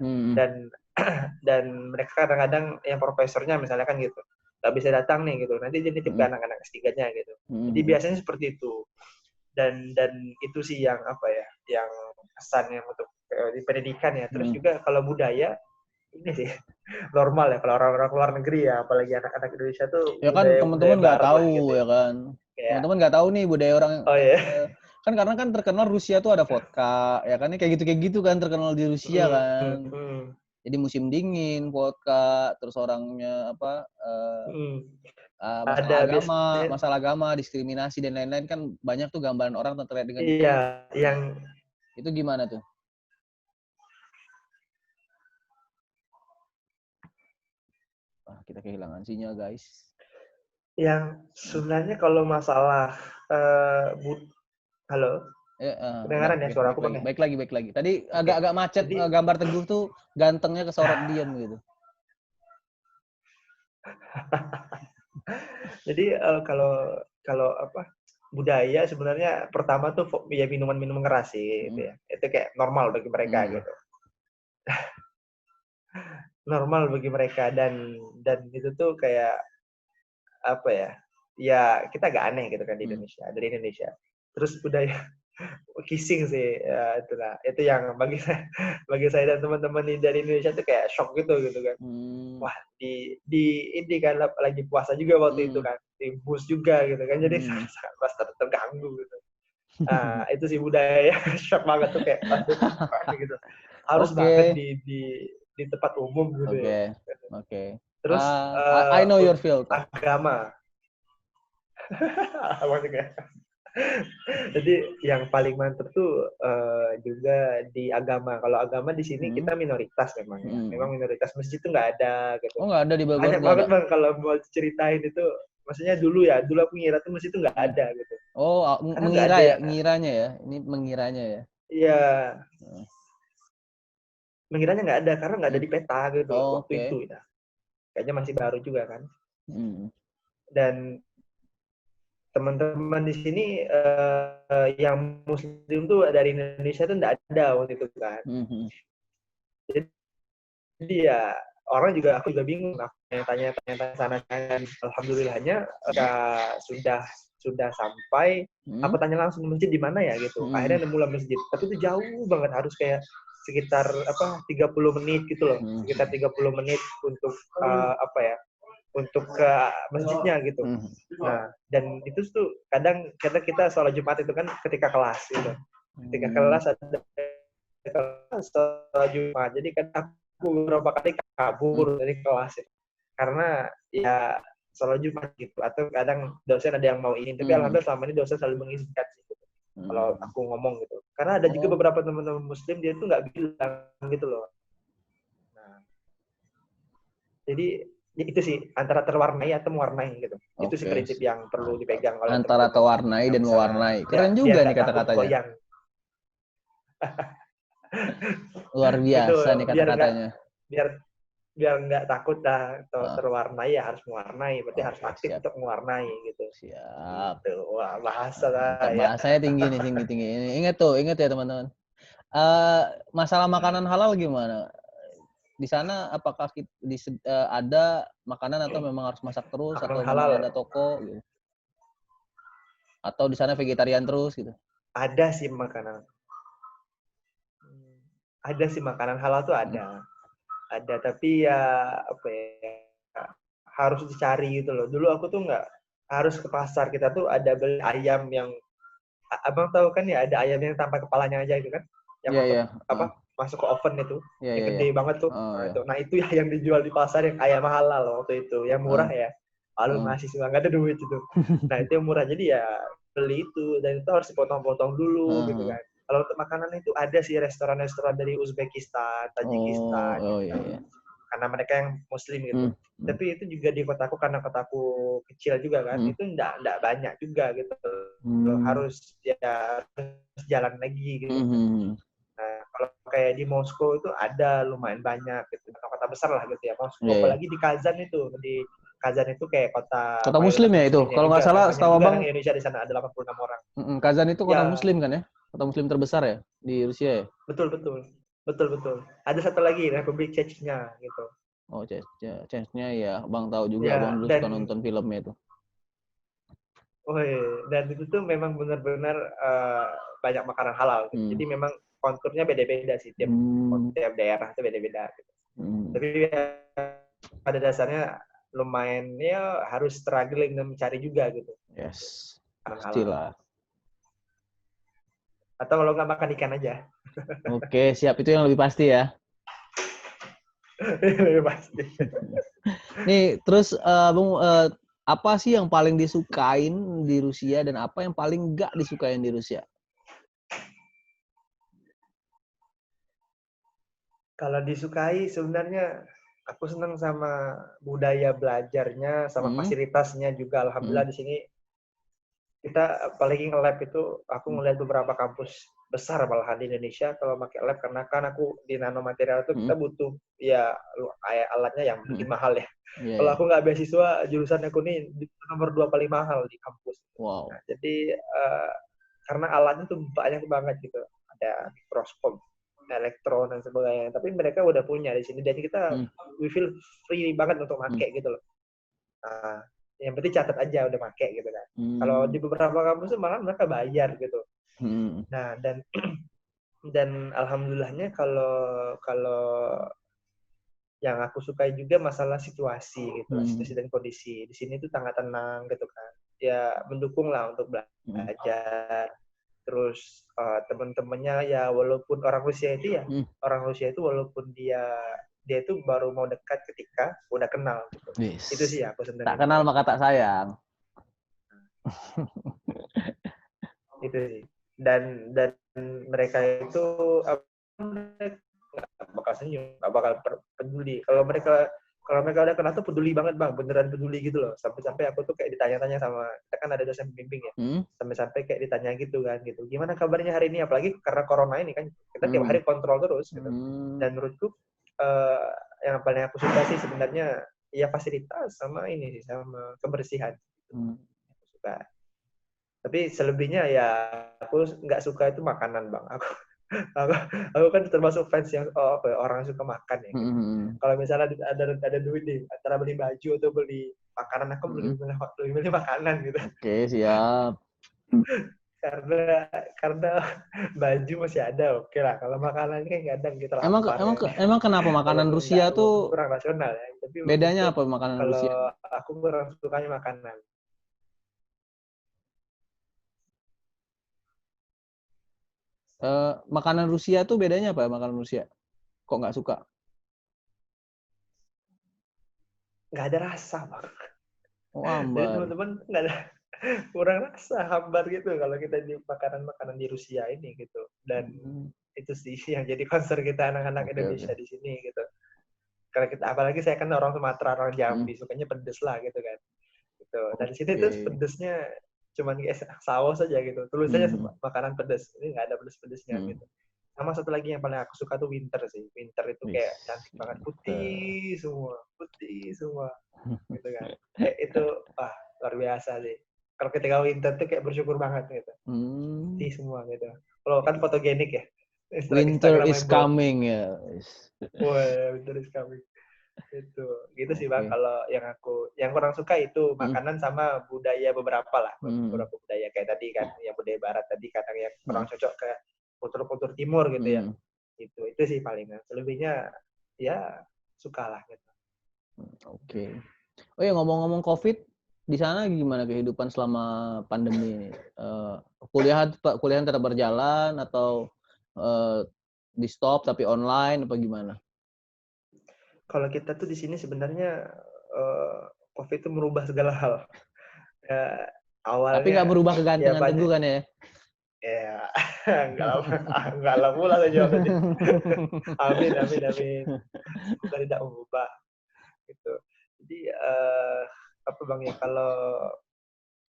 Dan mereka kadang-kadang yang profesornya misalnya kan gitu, nggak bisa datang nih gitu, nanti dia nitip ke anak-anak S3-nya gitu. Jadi biasanya seperti itu. Dan itu sih yang apa ya, yang kesan yang untuk di pendidikan ya. Terus juga kalau budaya ini sih normal ya kalau orang-orang luar negeri ya, apalagi anak-anak Indonesia tuh ya kan teman-teman nggak tahu gitu ya kan. Teman-teman nggak tahu nih budaya orang. Oh iya. Kan karena kan terkenal Rusia tuh ada vodka ya kan, kayak gitu kan terkenal di Rusia kan. Jadi musim dingin vodka, terus orangnya apa masalah agama, diskriminasi dan lain-lain kan banyak tuh gambaran orang terkait dengan itu. Iya, yang itu gimana tuh? Kita kehilangan sinyal guys. Yang sebenarnya kalau masalah halo? Kedengaran ya suara aku Bang? Baik lagi. Tadi agak macet. Jadi, gambar Teguh tuh gantengnya kesorot diam gitu. Jadi kalau apa budaya sebenarnya pertama tuh ya minuman keras sih gitu ya. Itu kayak normal bagi mereka gitu. Normal bagi mereka dan itu tuh kayak apa ya? Ya kita agak aneh gitu kan di Indonesia, dari Indonesia. Terus budaya kissing sih ya, itulah. Itu yang bagi saya dan teman-teman dari Indonesia tuh kayak shock gitu kan. Wah, di ini kan lagi puasa juga waktu itu kan. Di bus juga gitu kan. Jadi sangat merasa terganggu gitu. Nah, itu sih budaya shock banget tuh kayak gitu. Harus banget di tempat umum gitu ya. Oke. Terus I know your field. Agama. Jadi yang paling mantep tuh juga di agama. Kalau agama di sini kita minoritas memang ya. Memang minoritas, masjid tuh nggak ada gitu. Oh, nggak ada di Bogor. Banyak banget Bang kalau mau ceritain itu. Maksudnya dulu aku ngira tuh masjid tuh nggak ada gitu. Oh, mengira ya, ngiranya ya. Ini mengiranya ya. Iya. Mengiranya nggak ada karena nggak ada di peta gitu waktu itu ya. Kayaknya masih baru juga kan. Dan teman-teman di sini yang Muslim tuh dari Indonesia tuh nggak ada waktu itu kan. Jadi ya orang juga, aku juga bingung, aku tanya sana kan. Alhamdulillahnya sudah sampai, aku tanya langsung masjid di mana ya gitu. Akhirnya nemu masjid, tapi itu jauh banget, harus kayak sekitar 30 menit gitu loh. Sekitar 30 menit untuk untuk ke masjidnya gitu. Nah, dan itu tuh kadang kita sholat Jumat itu kan ketika kelas gitu. Ketika kelas ada kelas sholat Jumat. Jadi kadang aku beberapa kali kabur dari kelas ya. Karena ya sholat Jumat gitu. Atau kadang dosen ada yang mau ini, tapi alhamdulillah selama ini dosen selalu mengizinkan sih gitu. Kalau aku ngomong gitu. Karena ada juga beberapa teman-teman Muslim dia tuh nggak bilang gitu loh. Nah, jadi itu sih antara terwarnai atau mewarnai gitu. Itu sih prinsip yang perlu dipegang oleh antara terwarnai dan mewarnai. Keren juga nih kata-katanya. Luar biasa nih kata-katanya. Biar nggak takut dah terwarnai ya harus mewarnai. Berarti harus aktif untuk mewarnai gitu. Siap. Gitu. Wah, bahasa lah. Bahasanya tinggi nih, tinggi. Ingat ya teman-teman. Masalah makanan halal gimana? Di sana apakah ada makanan atau memang harus masak terus makanan atau halal. Memang ada toko gitu? Atau di sana vegetarian terus gitu? Ada sih makanan. Halal tuh ada. Ada, tapi ya harus dicari gitu loh. Dulu aku tuh nggak harus ke pasar. Kita tuh ada beli ayam yang abang tahu kan ya, ada ayam yang tanpa kepalanya aja gitu kan? Yang masuk ke oven itu, yang gede banget tuh. Nah itu ya yang dijual di pasar, yang ayam halal waktu itu, yang murah ya. Lalu mahasiswa nggak ada duit itu. Nah itu yang murah, jadi ya beli itu, dan itu harus dipotong-potong dulu gitu kan. Kalau untuk makanan itu ada sih restoran-restoran dari Uzbekistan, Tajikistan, karena mereka yang Muslim gitu. Tapi itu juga di kotaku, karena kotaku kecil juga kan, itu enggak banyak juga gitu. Harus jalan lagi gitu. Nah, kalau kayak di Moskow itu ada lumayan banyak gitu, kota besar lah gitu ya Moskow. Apalagi di Kazan itu, kayak kota Muslim ya itu. Kalau nggak salah, setahu abang Indonesia di sana ada 86 orang. Kazan itu kota Muslim kan ya? Kota Muslim terbesar ya di Rusia ya? Betul. Ada satu lagi, Republik Chechnya gitu. Oh, Chechnya ya, Bang tahu juga. Bang dulu suka nonton filmnya itu. Dan itu tuh memang benar-benar banyak makanan halal. Gitu. Jadi memang konturnya beda-beda sih, tiap daerah itu beda-beda. Gitu. Tapi pada dasarnya lumayan ya harus struggling dan mencari juga gitu. Yes, pastilah. Atau kalau nggak makan ikan aja. Oke, siap, itu yang lebih pasti ya. Lebih pasti. Nih, terus Bung, apa sih yang paling disukain di Rusia dan apa yang paling nggak disukain di Rusia? Kalau disukai sebenarnya aku senang sama budaya belajarnya, sama fasilitasnya juga. Alhamdulillah di sini kita apalagi nge-lab itu, aku ngeliat beberapa kampus besar malahan di Indonesia kalau pakai lab, karena kan aku di nanomaterial itu kita butuh ya kayak alatnya yang lebih mahal ya. Kalau aku nggak beasiswa, jurusan aku nih nomor 2 paling mahal di kampus. Wow. Nah, jadi karena alatnya tuh banyak banget gitu, ada mikroskop, elektron dan sebagainya. Tapi mereka udah punya di sini, jadi kita we feel free banget untuk pakai gitu loh. Nah, yang penting catat aja udah pakai gitu kan. Kalau di beberapa kampus malah mereka bayar gitu. Nah, dan alhamdulillahnya kalau yang aku sukai juga masalah situasi gitu, situasi dan kondisi. Di sini tuh sangat tenang gitu kan. Ya mendukung lah untuk belajar. Terus teman-temannya ya walaupun orang Rusia itu walaupun dia itu baru mau dekat ketika udah kenal gitu. Itu sih aku sebenarnya. Tak kenal maka tak sayang. Itu sih. Dan mereka itu nggak bakal senyum, nggak bakal peduli. Kalau mereka udah kenal tuh peduli banget Bang, beneran peduli gitu loh. Sampai aku tuh kayak ditanya-tanya sama, kita kan ada dosen pembimbing ya, sampai kayak ditanya gitu kan, gitu. Gimana kabarnya hari ini? Apalagi karena corona ini kan, kita tiap hari kontrol terus gitu. Dan menurutku yang paling aku suka sih sebenarnya ya fasilitas sama ini sih, sama kebersihan. Aku suka. Tapi selebihnya ya aku nggak suka itu makanan, Bang. Aku, aku kan termasuk fans yang orang suka makan ya. Gitu. Kalau misalnya ada duit nih antara beli baju atau beli makanan, aku lebih milih makanan gitu. Oke, siap. karena baju masih ada, oke lah. Kalau makanan kan kadang kita lapar. Emang kenapa makanan Rusia tuh kurang rasional ya. Tapi bedanya apa makanan kalau Rusia? aku kurang sukanya makanan. Makanan Rusia tuh bedanya apa makanan Rusia? Kok nggak suka? Nggak ada rasa, Bang. Oh, Jadi hambar. teman-teman nggak ada kurang rasa, hambar gitu kalau kita di makanan-makanan di Rusia ini gitu. Dan itu sih yang jadi concern kita anak-anak Indonesia di sini gitu. Karena kita, apalagi saya kan orang Sumatera, orang Jambi, sukanya pedes lah gitu kan. Gitu. Dan di sini tuh pedesnya cuman saus saja gitu. Tulisannya makanan pedes. Ini nggak ada pedes-pedesnya gitu. Sama satu lagi yang paling aku suka tuh winter sih. Winter itu kayak cantik banget, putih semua, gitu kan. Kayak itu luar biasa sih. Kalau ketika winter tuh kayak bersyukur banget gitu. Putih semua gitu. Kalau kan fotogenik ya. Winter is coming ya. Wah, winter is coming. Itu gitu sih Bang. Kalau yang kurang suka itu makanan sama budaya beberapa lah, beberapa budaya kayak tadi kan yang budaya barat tadi kadang yang kurang cocok ke kultur timur gitu ya. Itu sih palingan. Selebihnya ya suka lah gitu. Oke. Oh ya, ngomong-ngomong COVID, di sana gimana kehidupan selama pandemi ini? Kuliahan tetap berjalan atau di stop tapi online apa gimana? Kalau kita tuh di sini sebenarnya COVID itu merubah segala hal. Awalnya. Tapi nggak berubah kegantengan Teguh kan ya? Ya, enggak lah pula saya jawab tadi. Amin. Semoga tidak mengubah. Gitu. Jadi apa Bang ya, kalau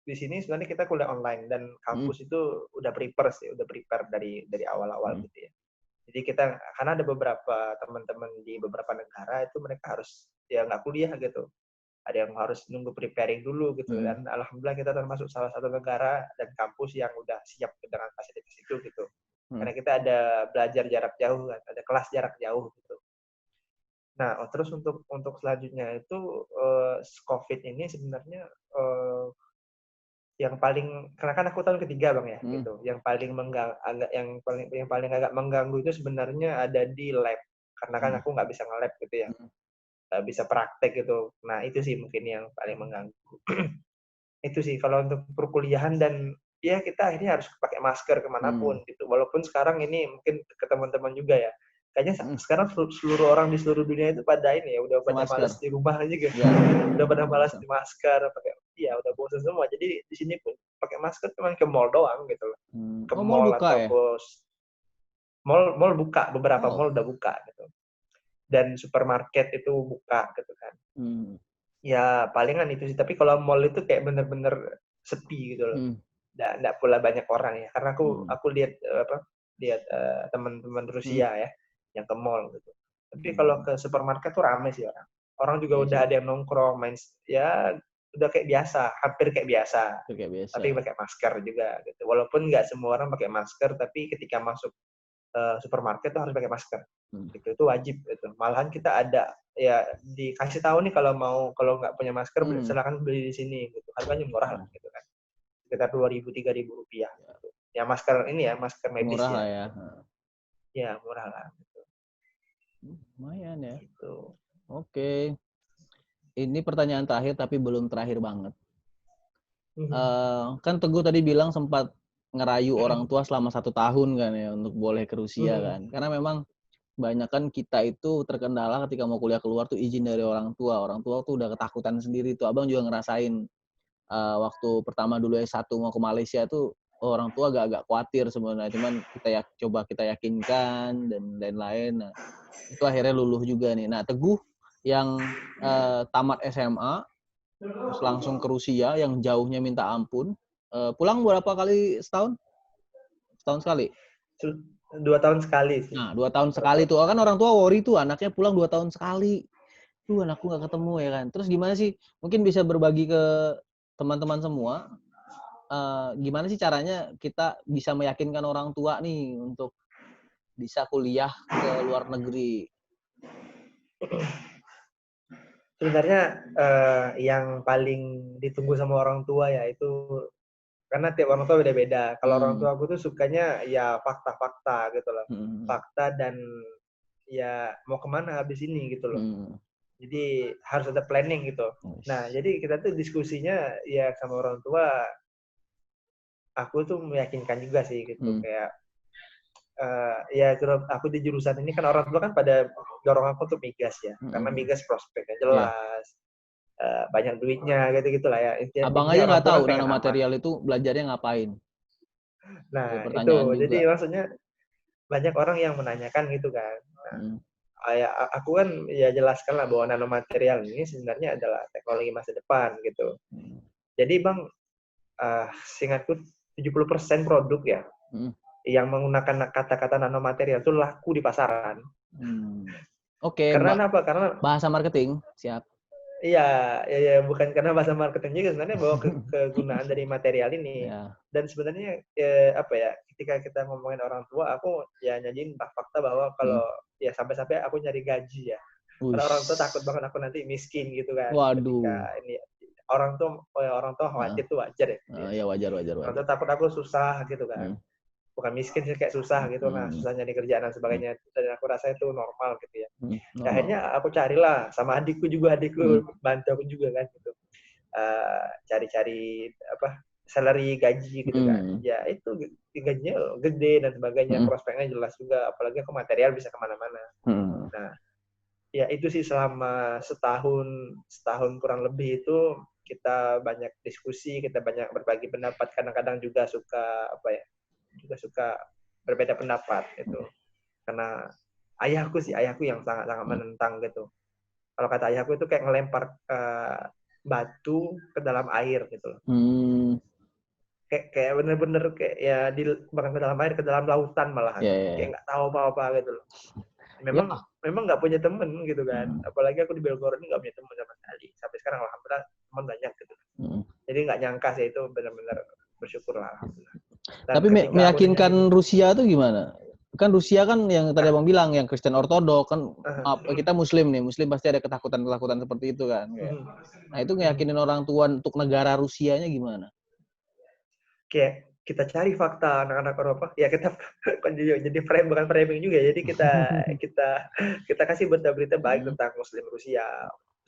di sini sebenarnya kita kuliah online dan kampus itu udah prepare dari awal-awal gitu ya. Jadi kita karena ada beberapa teman-teman di beberapa negara itu mereka harus ya nggak kuliah gitu. Ada yang harus nunggu preparing dulu gitu dan alhamdulillah kita termasuk salah satu negara dan kampus yang udah siap dengan fasilitas itu gitu. Karena kita ada belajar jarak jauh kan, ada kelas jarak jauh gitu. Nah, terus untuk selanjutnya itu COVID ini sebenarnya yang paling karena kan aku tahun ketiga Bang ya gitu. Yang paling agak mengganggu itu sebenarnya ada di lab. Karena kan aku nggak bisa nge-lab gitu ya. Nggak bisa praktek gitu. Nah, itu sih mungkin yang paling mengganggu. Itu sih kalau untuk perkuliahan dan ya kita akhirnya harus pakai masker kemanapun gitu. Walaupun sekarang ini mungkin ke teman-teman juga ya. Kayaknya sekarang seluruh orang di seluruh dunia itu pada ini ya udah pada malas di rumah aja gitu. Ya. Udah pada malas di masker, pakai udah bosan semua. Jadi di sini pun pakai masker cuma ke mall doang gitu loh. Ke mall atau ya? ke mall buka, beberapa mall udah buka gitu. Dan supermarket itu buka gitu kan. Ya palingan itu sih. Tapi kalau mall itu kayak bener-bener sepi gitu loh. Nggak pula banyak orang ya. Karena aku lihat teman-teman Rusia ya yang ke mall gitu. Tapi kalau ke supermarket tuh rame sih orang. Orang juga udah ada yang nongkrong, main ya udah kayak biasa, hampir kayak biasa. Tapi pakai masker juga gitu. Walaupun nggak semua orang pakai masker, tapi ketika masuk supermarket tuh harus pakai masker. Gitu, itu wajib gitu. Malahan kita ada ya dikasih tahu nih kalau nggak punya masker silakan beli di sini gitu. Harganya murah lah gitu kan. Sekitar 2.000-3.000 rupiah. Gitu. Ya masker ini ya, masker medis murah ya. Lah ya. Ya murah lah. Gitu. Lumayan ya. Gitu. Oke. Ini pertanyaan terakhir tapi belum terakhir banget. Kan Teguh tadi bilang sempat ngerayu orang tua selama 1 tahun kan ya untuk boleh ke Rusia kan. Karena memang banyak kan kita itu terkendala ketika mau kuliah keluar tuh izin dari orang tua. Orang tua tuh udah ketakutan sendiri tuh. Abang juga ngerasain waktu pertama dulu S1 mau ke Malaysia tuh orang tua agak khawatir sebenarnya. Cuman coba kita yakinkan dan lain-lain. Nah, itu akhirnya luluh juga nih. Nah, Teguh yang tamat SMA terus langsung ke Rusia yang jauhnya minta ampun. Pulang berapa kali setahun? Setahun sekali? 2 tahun sekali sih. Nah, 2 tahun sekali tuh. Kan orang tua worry tuh anaknya pulang 2 tahun sekali. tuh anakku nggak ketemu ya kan. Terus gimana sih? Mungkin bisa berbagi ke teman-teman semua. Gimana sih caranya kita bisa meyakinkan orang tua nih untuk bisa kuliah ke luar negeri? Sebenarnya yang paling ditunggu sama orang tua ya itu karena tiap orang tua beda-beda. Kalau orang tua aku tuh sukanya ya fakta-fakta gitu loh. Fakta dan ya mau kemana habis ini gitu loh. Jadi harus ada planning gitu. Nah, jadi kita tuh diskusinya ya sama orang tua, aku tuh meyakinkan juga sih gitu. Kayak ya aku di jurusan ini kan orang tua kan pada dorong aku tuh migas ya. Karena migas prospeknya jelas. Banyak duitnya gitu-gitu lah ya. Abang Intinya aja orang nggak tua tahu kan pengen aman. nanomaterial itu belajarnya ngapain. Jadi Nah, itu. pertanyaan Jadi juga. maksudnya banyak orang yang menanyakan gitu kan. Nah, aku kan ya jelaskan lah bahwa nanomaterial ini sebenarnya adalah teknologi masa depan gitu. Jadi Bang, seingatku 70% produk ya yang menggunakan kata-kata nanomaterial itu laku di pasaran. Oke, Karena apa? Karena bahasa marketing, siap. Iya, bukan karena bahasa marketing juga sebenarnya bahwa kegunaan dari material ini. Ya. Dan sebenarnya apa ya, ketika kita ngomongin orang tua, aku ya nyajiin fakta bahwa kalau ya sampai-sampai aku nyari gaji ya. Karena orang tua takut banget aku nanti miskin gitu kan. Ketika Waduh. ini orang tua khawatir tuh wajar ya. Ya wajar. Orang tua takut aku susah gitu kan. Bukan miskin sih, kayak susah gitu. Nah, susah nyari kerjaan dan sebagainya. Dan aku rasa itu normal gitu ya. Akhirnya aku carilah sama adikku bantu aku juga kan gitu. Cari-cari apa salary gaji gitu kan. Ya itu gajinya gede dan sebagainya, prospeknya jelas juga. Apalagi aku material bisa kemana-mana. Nah, ya itu sih selama setahun kurang lebih itu kita banyak diskusi, kita banyak berbagi pendapat. Kadang-kadang juga suka berbeda pendapat itu. Karena ayahku yang sangat-sangat menentang gitu. Kalau kata ayahku itu kayak ngelempar batu ke dalam air gitu loh. Kayak bener-bener kayak ya bukan ke dalam air, ke dalam lautan malahan. Kayak nggak tahu apa-apa gitu loh. Memang nggak punya temen gitu kan. Apalagi aku di Belgorod ini nggak punya temen sama sekali. Sampai sekarang alhamdulillah teman banyak gitu. Jadi nggak nyangka sih, itu benar-benar bersyukur lah alhamdulillah. Dan tapi meyakinkan Rusia itu gimana? Kan Rusia kan yang tadi Abang bilang, yang Kristen Ortodok kan, kita Muslim nih, Muslim pasti ada ketakutan seperti itu kan. Nah itu ngeyakinin orang tua untuk negara Rusianya gimana? Kayak kita cari fakta anak-anak Eropa, ya kita jadi bukan framing juga, jadi kita kasih berita-berita baik tentang Muslim Rusia.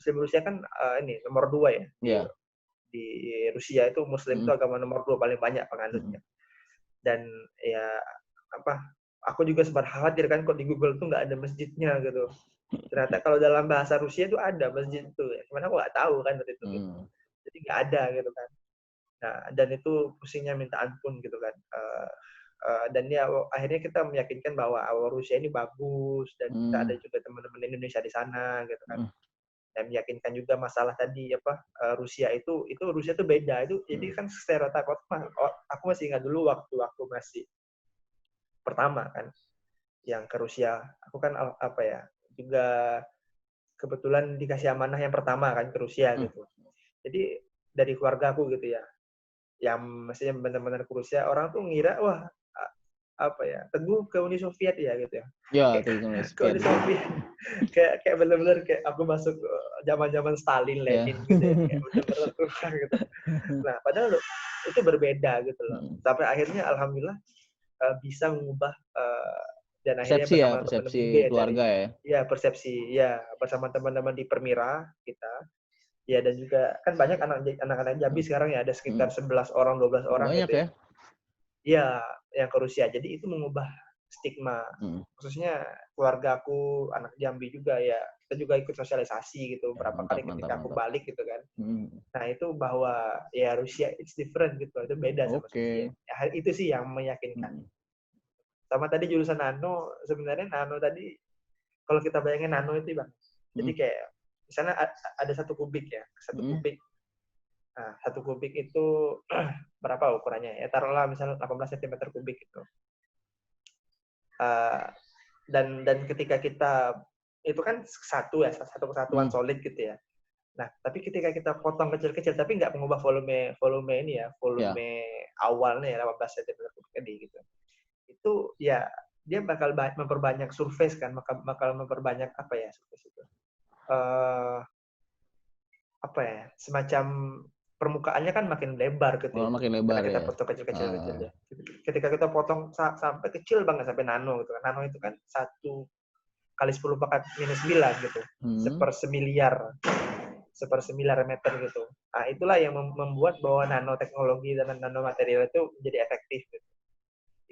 Muslim Rusia kan ini nomor 2 ya. Di Rusia itu Muslim itu agama nomor 2 paling banyak penganutnya. Dan ya aku juga sempat khawatir kan kok di Google tuh nggak ada masjidnya gitu. Ternyata kalau dalam bahasa Rusia itu ada masjid itu, cuman aku nggak tahu kan waktu itu. Jadi nggak ada gitu kan. Nah, dan itu pusingnya minta ampun gitu kan. Dan ya akhirnya kita meyakinkan bahwa Rusia ini bagus, dan kita ada juga teman-teman Indonesia di sana gitu kan. Dan meyakinkan juga masalah tadi Rusia itu Rusia itu beda itu. Jadi kan stereotip aku masih ingat dulu waktu masih pertama kan yang ke Rusia. Aku kan juga kebetulan dikasih amanah yang pertama kan ke Rusia gitu. Jadi dari keluarga aku gitu ya, yang mestinya benar-benar ke Rusia, orang tuh ngira wah Teguh ke Uni Soviet ya gitu ya. Ya, ke Uni Soviet. kayak benar-benar kayak aku masuk zaman-zaman Stalin, Lenin gitu ya. Kayak benar-benar keluar gitu. Nah, padahal itu berbeda gitu loh. Sampai akhirnya alhamdulillah bisa mengubah dan akhirnya bersama persepsi teman-teman keluarga persepsi bersama teman-teman di Permira kita. Ya, dan juga kan banyak anak-anak Jambi sekarang ya, ada sekitar 11 orang, 12 orang banyak gitu ya. Iya, yang ke Rusia. Jadi itu mengubah stigma. Khususnya keluarga aku, anak Jambi juga ya. Kita juga ikut sosialisasi gitu berapa kali ketika aku balik gitu kan. Nah, itu bahwa ya Rusia it's different gitu. Itu beda sama Soviet. Ya, itu sih yang meyakinkan. Sama tadi jurusan nano, sebenarnya nano tadi kalau kita bayangin nano itu Bang. Jadi kayak misalnya ada 1 kubik ya. 1 kubik. Nah, 1 kubik itu berapa ukurannya? Ya taruhlah misalnya 18 cm kubik itu. Dan ketika kita itu kan satu kesatuan solid gitu ya. Nah, tapi ketika kita potong kecil-kecil, tapi nggak mengubah volume ini ya, volume awalnya ya 18 cm kubik gitu. Itu ya dia bakal memperbanyak surface kan, bakal memperbanyak apa ya surface itu. Apa ya, semacam permukaannya kan makin lebar gitu ya. Makin lebar karena kita ya. potong kecil-kecil ya. Ketika kita potong sampai kecil banget sampai nano gitu kan. Nano itu kan 1 kali 10 pangkat minus 9 gitu. Seper semiliar meter gitu. Nah, itulah yang membuat bahwa nanoteknologi dan nanomaterial itu menjadi efektif gitu.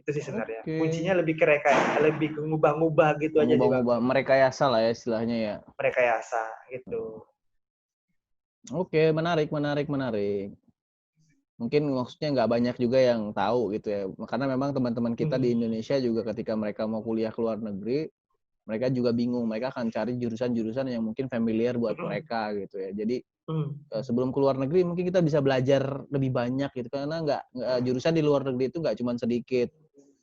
Itu sih sebenarnya. Kuncinya lebih ke ngubah-ngubah gitu aja sih, Bang. Merekayasa lah ya istilahnya ya. Merekayasa gitu. Oke, menarik. Mungkin maksudnya nggak banyak juga yang tahu gitu ya. Karena memang teman-teman kita di Indonesia juga ketika mereka mau kuliah ke luar negeri, mereka juga bingung. Mereka akan cari jurusan-jurusan yang mungkin familiar buat mereka gitu ya. Jadi sebelum ke luar negeri mungkin kita bisa belajar lebih banyak gitu. Karena nggak jurusan di luar negeri itu nggak cuma sedikit.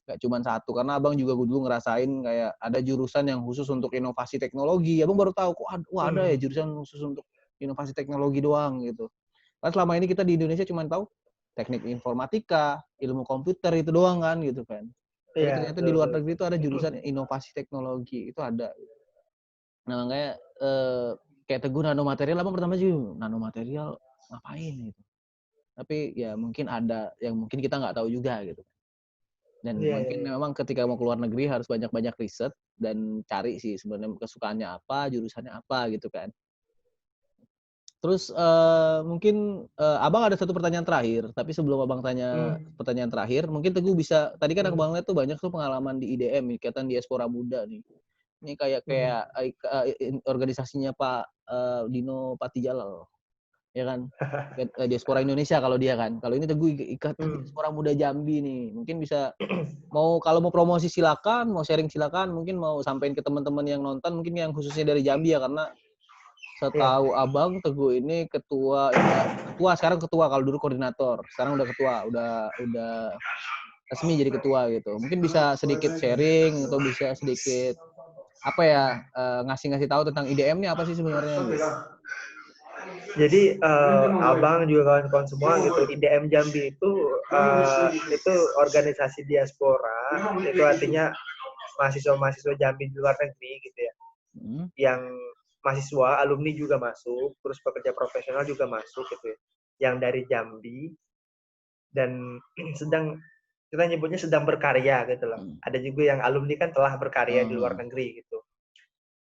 Nggak cuma satu. Karena abang juga dulu ngerasain kayak ada jurusan yang khusus untuk inovasi teknologi. Abang baru tahu kok ada ya jurusan khusus untuk inovasi teknologi doang gitu. Kan selama ini kita di Indonesia cuma tahu teknik informatika, ilmu komputer itu doang kan gitu kan. Tapi ternyata di luar negeri itu ada jurusan inovasi teknologi, itu ada. Nah makanya kayak Teguh nanomaterial, abang pertama sih nanomaterial ngapain gitu. Tapi ya mungkin ada yang mungkin kita nggak tahu juga gitu. Dan mungkin memang ketika mau keluar negeri harus banyak-banyak riset dan cari sih sebenarnya kesukaannya apa, jurusannya apa gitu kan. Terus mungkin abang ada satu pertanyaan terakhir, tapi sebelum abang tanya pertanyaan terakhir, mungkin Teguh bisa, tadi kan abang lihat tuh banyak tuh pengalaman di IDM, ikatan diaspora muda nih. Ini kayak organisasinya Pak Dino Patijalal, ya kan? Diaspora Indonesia kalau dia kan. Kalau ini Teguh ikatan diaspora muda Jambi nih. Mungkin bisa kalau mau promosi silakan, mau sharing silakan, mungkin mau sampaikan ke teman-teman yang nonton, mungkin yang khususnya dari Jambi ya, karena setahu abang Teguh ini sekarang ketua, kalau dulu koordinator, sekarang udah ketua, udah resmi jadi ketua gitu. Mungkin bisa sedikit sharing atau bisa sedikit apa ya ngasih tahu tentang IDM ini apa sih sebenarnya gitu. Jadi abang juga kawan-kawan semua gitu, IDM Jambi itu organisasi diaspora, itu artinya mahasiswa Jambi di luar negeri gitu ya. Yang mahasiswa, alumni juga masuk, terus pekerja profesional juga masuk gitu ya. Yang dari Jambi dan kita nyebutnya sedang berkarya gitu loh. Ada juga yang alumni kan telah berkarya di luar negeri gitu.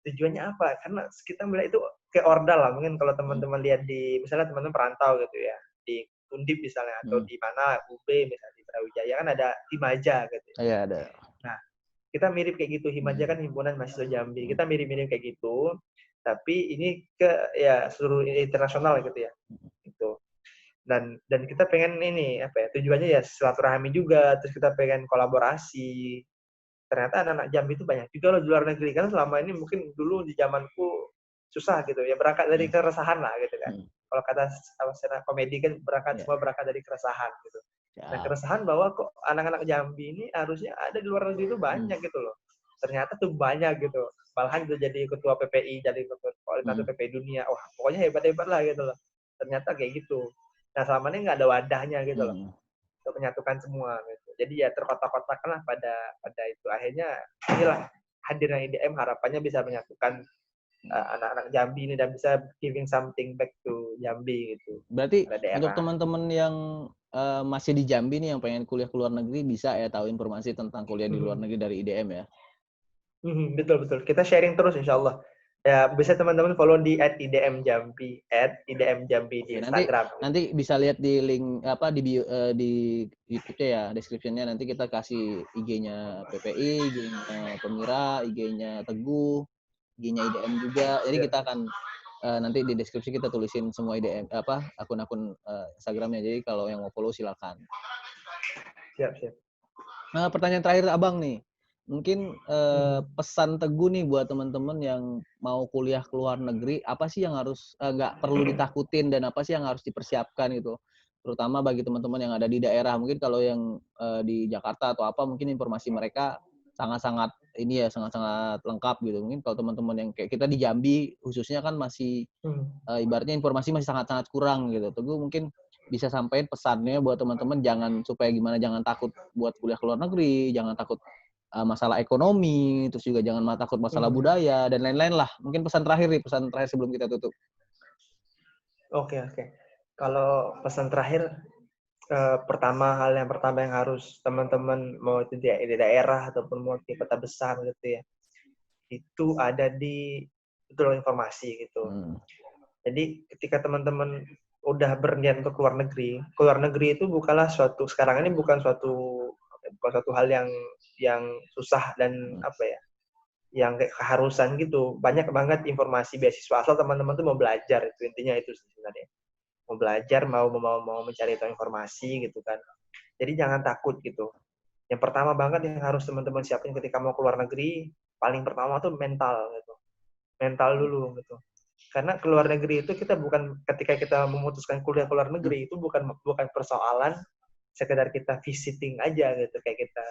Tujuannya apa? Karena kita melihat itu kayak ordal lah. Mungkin kalau teman-teman lihat misalnya teman-teman perantau gitu ya, di Undip misalnya, atau di mana, UB misalnya, di Brawijaya kan ada Himaja gitu ya. Iya, ada. Nah, kita mirip kayak gitu. Himaja kan himpunan mahasiswa Jambi. Kita mirip-mirip kayak gitu. Tapi ini seluruh internasional gitu ya. Gitu. Dan kita pengen ini tujuannya ya silaturahmi juga, terus kita pengen kolaborasi. Ternyata anak-anak Jambi itu banyak juga loh di luar negeri, kan selama ini mungkin dulu di zamanku susah gitu ya, berangkat dari keresahan lah gitu kan. Kalau kata stand komedi kan semua berangkat dari keresahan gitu. Nah, keresahan bahwa kok anak-anak Jambi ini harusnya ada di luar negeri itu banyak gitu loh. Ternyata tuh banyak gitu. Malahan udah jadi ketua PPI, jadi ketua koordinator PPI dunia. Wah, pokoknya hebat-hebat lah gitu loh. Ternyata kayak gitu. Nah, selama ini nggak ada wadahnya gitu loh. Untuk menyatukan semua gitu. Jadi ya terkotak-kotakan lah pada itu. Akhirnya inilah hadirnya IDM, harapannya bisa menyatukan anak-anak Jambi ini dan bisa giving something back to Jambi gitu. Berarti untuk teman-teman yang masih di Jambi nih yang pengen kuliah ke luar negeri bisa ya tahu informasi tentang kuliah di luar negeri dari IDM ya. Betul. Kita sharing terus insya Allah. Ya, bisa teman-teman follow di @idmjambi, @idmjambi di Instagram. Nanti bisa lihat di link di bio, di YouTube-nya ya, description-nya nanti kita kasih IG-nya PPI, IG-nya Pemira, IG-nya Teguh, IG-nya IDM juga. Jadi kita akan nanti di deskripsi kita tulisin semua IDM akun-akun Instagram-nya. Jadi kalau yang mau follow silakan. Siap. Nah, pertanyaan terakhir Abang nih. Mungkin pesan Teguh nih buat teman-teman yang mau kuliah ke luar negeri, apa sih yang harus nggak perlu ditakutin dan apa sih yang harus dipersiapkan gitu, terutama bagi teman-teman yang ada di daerah. Mungkin kalau yang di Jakarta atau apa, mungkin informasi mereka sangat-sangat ini ya sangat-sangat lengkap gitu. Mungkin kalau teman-teman yang kayak kita di Jambi khususnya kan masih ibaratnya informasi masih sangat-sangat kurang gitu. Teguh mungkin bisa sampaikan pesannya buat teman-teman jangan takut buat kuliah ke luar negeri, jangan takut masalah ekonomi, terus juga jangan takut masalah budaya dan lain-lain lah. Mungkin pesan terakhir sebelum kita tutup. Oke. Kalau pesan terakhir, hal yang pertama yang harus teman-teman mau itu di daerah ataupun mau di kota besar gitu ya, itu ada di betul informasi gitu. Jadi ketika teman-teman udah berniat untuk keluar negeri itu sekarang ini bukan suatu hal yang susah dan yang kayak keharusan gitu. Banyak banget informasi beasiswa asal teman-teman tuh mau belajar, itu intinya itu sebenarnya. Mau belajar, mau mencari tahu informasi gitu kan. Jadi jangan takut gitu. Yang pertama banget yang harus teman-teman siapin ketika mau keluar negeri, paling pertama tuh mental gitu. Mental dulu gitu. Karena keluar negeri itu ketika kita memutuskan kuliah keluar negeri itu bukan persoalan sekedar kita visiting aja gitu, kayak kita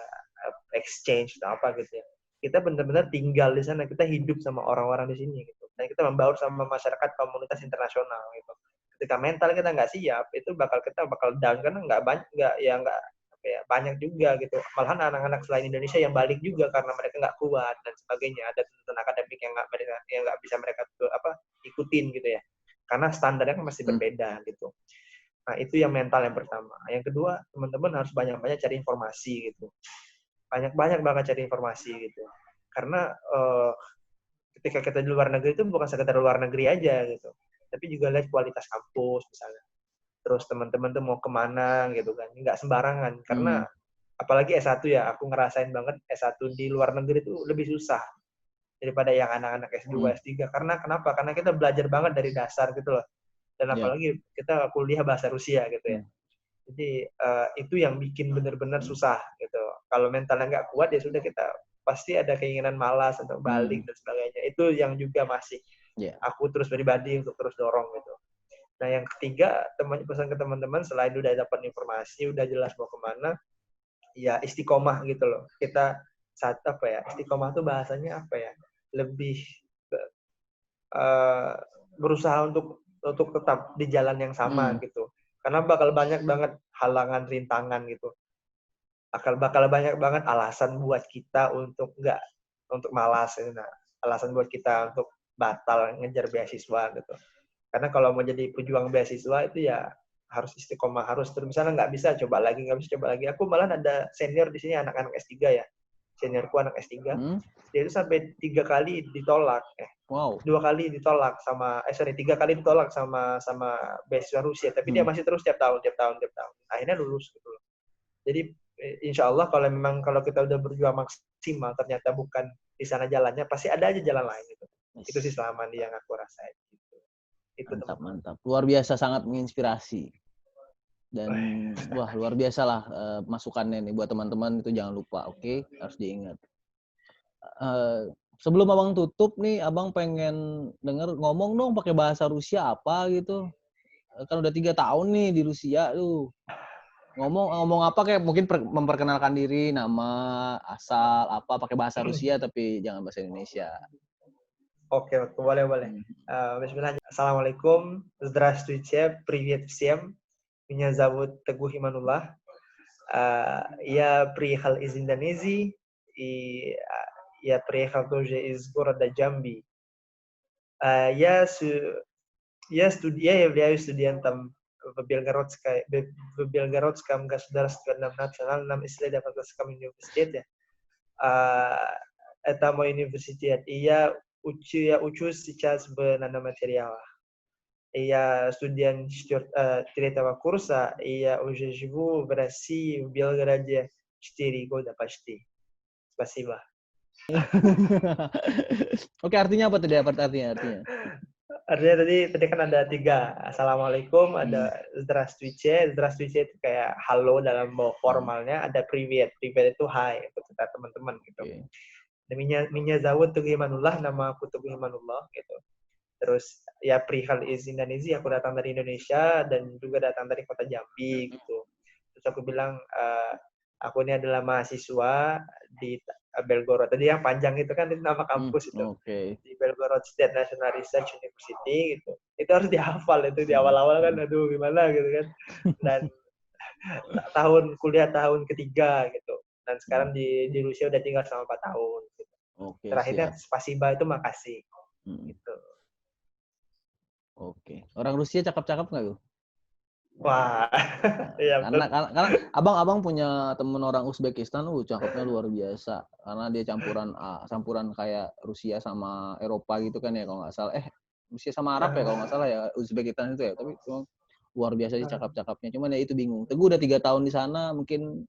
exchange atau apa gitu ya. Kita benar-benar tinggal di sana, kita hidup sama orang-orang di sini gitu. Dan kita membaur sama masyarakat komunitas internasional gitu. Ketika mental kita nggak siap, itu kita bakal down karena banyak juga gitu. Malahan anak-anak selain Indonesia yang balik juga karena mereka nggak kuat dan sebagainya. Ada tuntutan akademik yang nggak bisa mereka ikutin gitu ya. Karena standarnya kan masih berbeda gitu. Nah, itu yang mental yang pertama. Yang kedua, teman-teman harus banyak-banyak cari informasi gitu. Banyak-banyak banget cari informasi gitu. Karena ketika kita di luar negeri itu bukan sekedar luar negeri aja gitu. Tapi juga lihat kualitas kampus misalnya. Terus teman-teman tuh mau kemana gitu kan. Nggak sembarangan. Karena apalagi S1 ya, aku ngerasain banget S1 di luar negeri itu lebih susah daripada yang anak-anak S2, S3. Karena kenapa? Karena kita belajar banget dari dasar gitu loh. Dan apalagi kita kuliah bahasa Rusia gitu ya. Jadi itu yang bikin benar-benar susah gitu. Kalau mentalnya nggak kuat ya sudah, kita pasti ada keinginan malas untuk balik dan sebagainya. Itu yang juga masih aku terus pribadi untuk terus dorong gitu. Nah yang ketiga, pesan ke teman-teman selain udah dapat informasi, udah jelas mau kemana, ya istiqomah gitu loh. Kita istiqomah tuh bahasanya apa ya? Lebih berusaha untuk tetap di jalan yang sama gitu. Karena bakal banyak banget halangan, rintangan gitu. Bakal banyak banget alasan buat kita untuk malas. Nah, alasan buat kita untuk batal ngejar beasiswa gitu. Karena kalau mau jadi pejuang beasiswa itu ya harus istiqomah, harus terus. Misalnya nggak bisa coba lagi. Aku malah ada senior di sini anak-anak S3 ya. Seniorku anak S3. Dia itu sampai 3 kali ditolak. 2 kali ditolak sama 3 kali ditolak sama beasiswa Rusia, tapi dia masih terus tiap tahun. Akhirnya lulus gitu loh. Jadi insya Allah kalau kita udah berjuang maksimal ternyata bukan di sana jalannya, pasti ada aja jalan lain gitu. Itu sih selama ini yang aku rasain gitu. Itu mantap. Luar biasa, sangat menginspirasi. Dan wah luar biasa lah masukannya nih buat teman-teman, itu jangan lupa, oke? Harus diingat. Sebelum abang tutup nih, abang pengen denger ngomong dong pakai bahasa Rusia apa gitu. Kan udah 3 tahun nih di Rusia tuh. Ngomong apa, kayak mungkin memperkenalkan diri, nama, asal, apa, pakai bahasa Rusia tapi jangan bahasa Indonesia. Oke, boleh. Bismillah. Assalamualaikum, здравствуйте, привет всем. Меня зовут Teguh Imanullah. Я приехал из Индонезии, и я приехал тоже из города Джамби. Я являюсь студентом в Белгородском государственном национальном исследовательском университете. Это мой университет, и я учусь сейчас в наноматериалах. Я студент 3-го курса, и я уже живу в России, в Белгороде 4 года почти. Спасибо. Oke, artinya apa tadi? Artinya? Artinya tadi kan ada 3. Assalamualaikum, ada здравствуйте. Здравствуйте itu kayak halo dalam formalnya. Ada привет. Привет itu hai untuk kita teman-teman gitu. Меня зовут Teguh Imanullah, nama aku Teguh Imanullah gitu. Terus ya perihal iz Indonesia, aku datang dari Indonesia dan juga datang dari kota Jambi gitu. Terus aku bilang aku ini adalah mahasiswa Belgorod. Tadi yang panjang itu kan itu nama kampus itu. Oke. Di Belgorod State National Research University gitu. Itu harus dihafal itu di awal-awal kan, aduh gimana gitu kan. Dan kuliah tahun ketiga gitu. Dan sekarang di Rusia udah tinggal selama 4 tahun. Gitu. Oke, Terakhirnya siap. spasiba itu makasih. Gitu. Oke. Orang Rusia cakep-cakep nggak tuh? Wah, iya betul. Karena abang punya temen orang Uzbekistan, cakepnya luar biasa. Karena dia campuran kayak Rusia sama Eropa gitu kan ya kalau nggak salah. Rusia sama Arab ya kalau nggak salah ya Uzbekistan itu ya. Tapi cuma luar biasa sih cakep-cakepnya. Cuman ya itu bingung. Teguh udah 3 tahun di sana, mungkin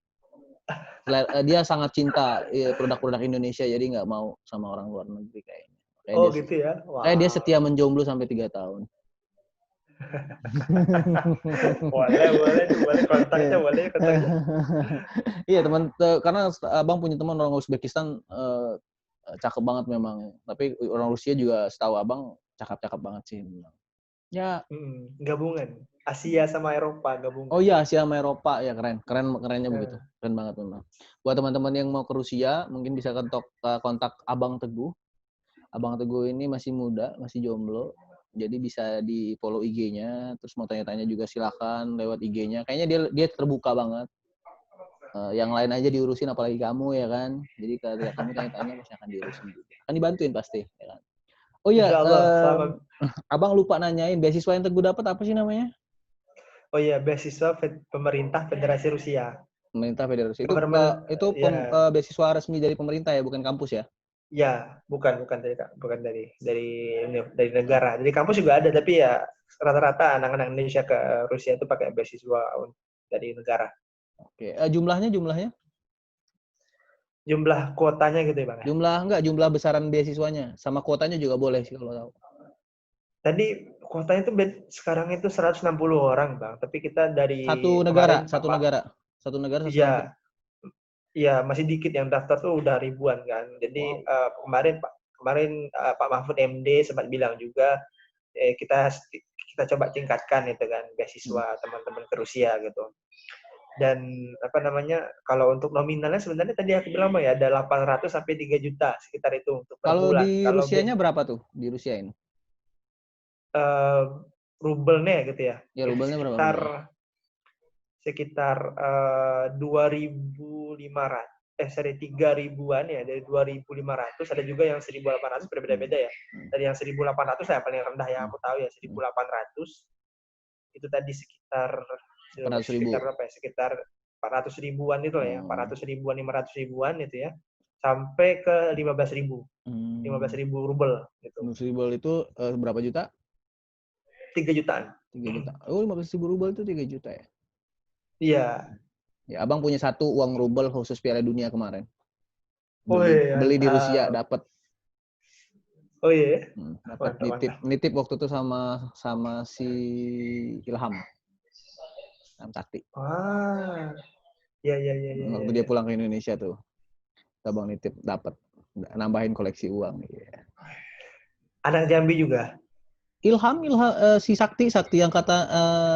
dia sangat cinta produk-produk Indonesia, jadi nggak mau sama orang luar negeri kayaknya. Oh gitu ya. Wow. Dia setia menjomblo sampai 3 tahun. boleh kontaknya. Iya karena abang punya teman orang Uzbekistan cakep banget memang. Tapi orang Rusia juga setahu abang cakep-cakep banget sih memang. Ya. Gabungan Asia sama Eropa gabungan. Oh iya, Asia sama Eropa ya kerennya begitu. Keren banget memang. Buat teman-teman yang mau ke Rusia mungkin bisa kontak Abang Teguh. Abang Teguh ini masih muda, masih jomblo. Jadi bisa di follow IG-nya, terus mau tanya-tanya juga silakan lewat IG-nya. Kayaknya dia terbuka banget. Yang lain aja diurusin, apalagi kamu ya kan. Jadi kalau kamu tanya-tanya pasti akan diurusin juga. Akan dibantuin pasti. Ya kan? Oh iya, abang lupa nanyain beasiswa yang Teguh dapat apa sih namanya? Oh iya, beasiswa pemerintah Federasi Rusia. Pemerintah Federasi itu beasiswa resmi dari pemerintah ya, bukan kampus ya? Ya, bukan dari negara. Dari kampus juga ada, tapi ya rata-rata anak-anak Indonesia ke Rusia itu pakai beasiswa dari negara. Oke, jumlahnya? Jumlah kuotanya gitu ya, Bang? Jumlah besaran beasiswanya sama kuotanya juga boleh sih kalau tahu. Tadi kuotanya itu sekarang itu 160 orang, Bang. Tapi kita dari satu negara 160. Iya, masih dikit yang daftar tuh udah ribuan kan. Jadi kemarin Pak Mahfud MD sempat bilang juga kita coba tingkatkan itu kan beasiswa teman-teman ke Rusia gitu. Dan kalau untuk nominalnya sebenarnya tadi aku bilang ya ada 800 sampai 3 juta sekitar itu untuk per bulan. Kalau di Rusianya berapa tuh? Di Rusia ini? Rubelnya gitu ya. Ya, rubelnya berapa? Sekitar 2.500 3.000-an ya, dari 2.500 ada juga yang 1.800 berbeda-beda ya. Dari yang 1.800 saya paling rendah yang aku tahu ya 1.800 itu tadi sekitar 400.000. Sekitar 400 ribuan itu ya, 400 ribuan, 500 ribuan itu ya, sampai ke 15.000 rubel gitu. 15.000 rubel itu berapa juta? 3 jutaan. 3 juta. Oh, 15.000 rubel itu 3 juta ya? Iya. Ya, abang punya satu uang rubel khusus Piala Dunia kemarin. Beli di Rusia dapat. Oh iya. Dapat nitip waktu itu sama si Ilham Sakti. Iya. Waktu dia pulang ke Indonesia tuh, abang nitip dapat nambahin koleksi uang. Ya. Anak Jambi juga. Ilham si Sakti yang kata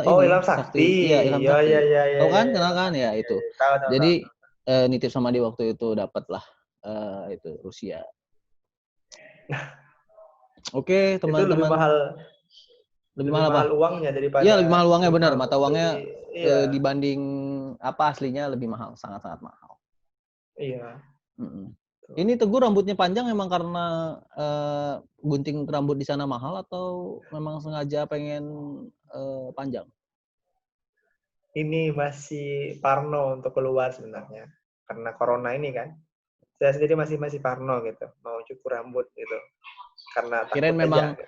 Ilham Sakti. Iya, Ilham Sakti. Iya. Tahu kan? Kenal kan? Ya itu. Tahu. Jadi nitip sama dia waktu itu dapat lah itu Rusia. Oke, teman-teman. Lebih mahal uangnya daripada. Iya, lebih mahal uangnya benar. Mata uangnya dibanding apa aslinya lebih mahal, sangat-sangat mahal. Iya. Ini Teguh rambutnya panjang emang karena gunting rambut di sana mahal atau memang sengaja pengen panjang? Ini masih parno untuk keluar sebenarnya. Karena corona ini kan. Saya sendiri masih parno gitu. Mau cukur rambut gitu. Karena takut kirain memang gitu.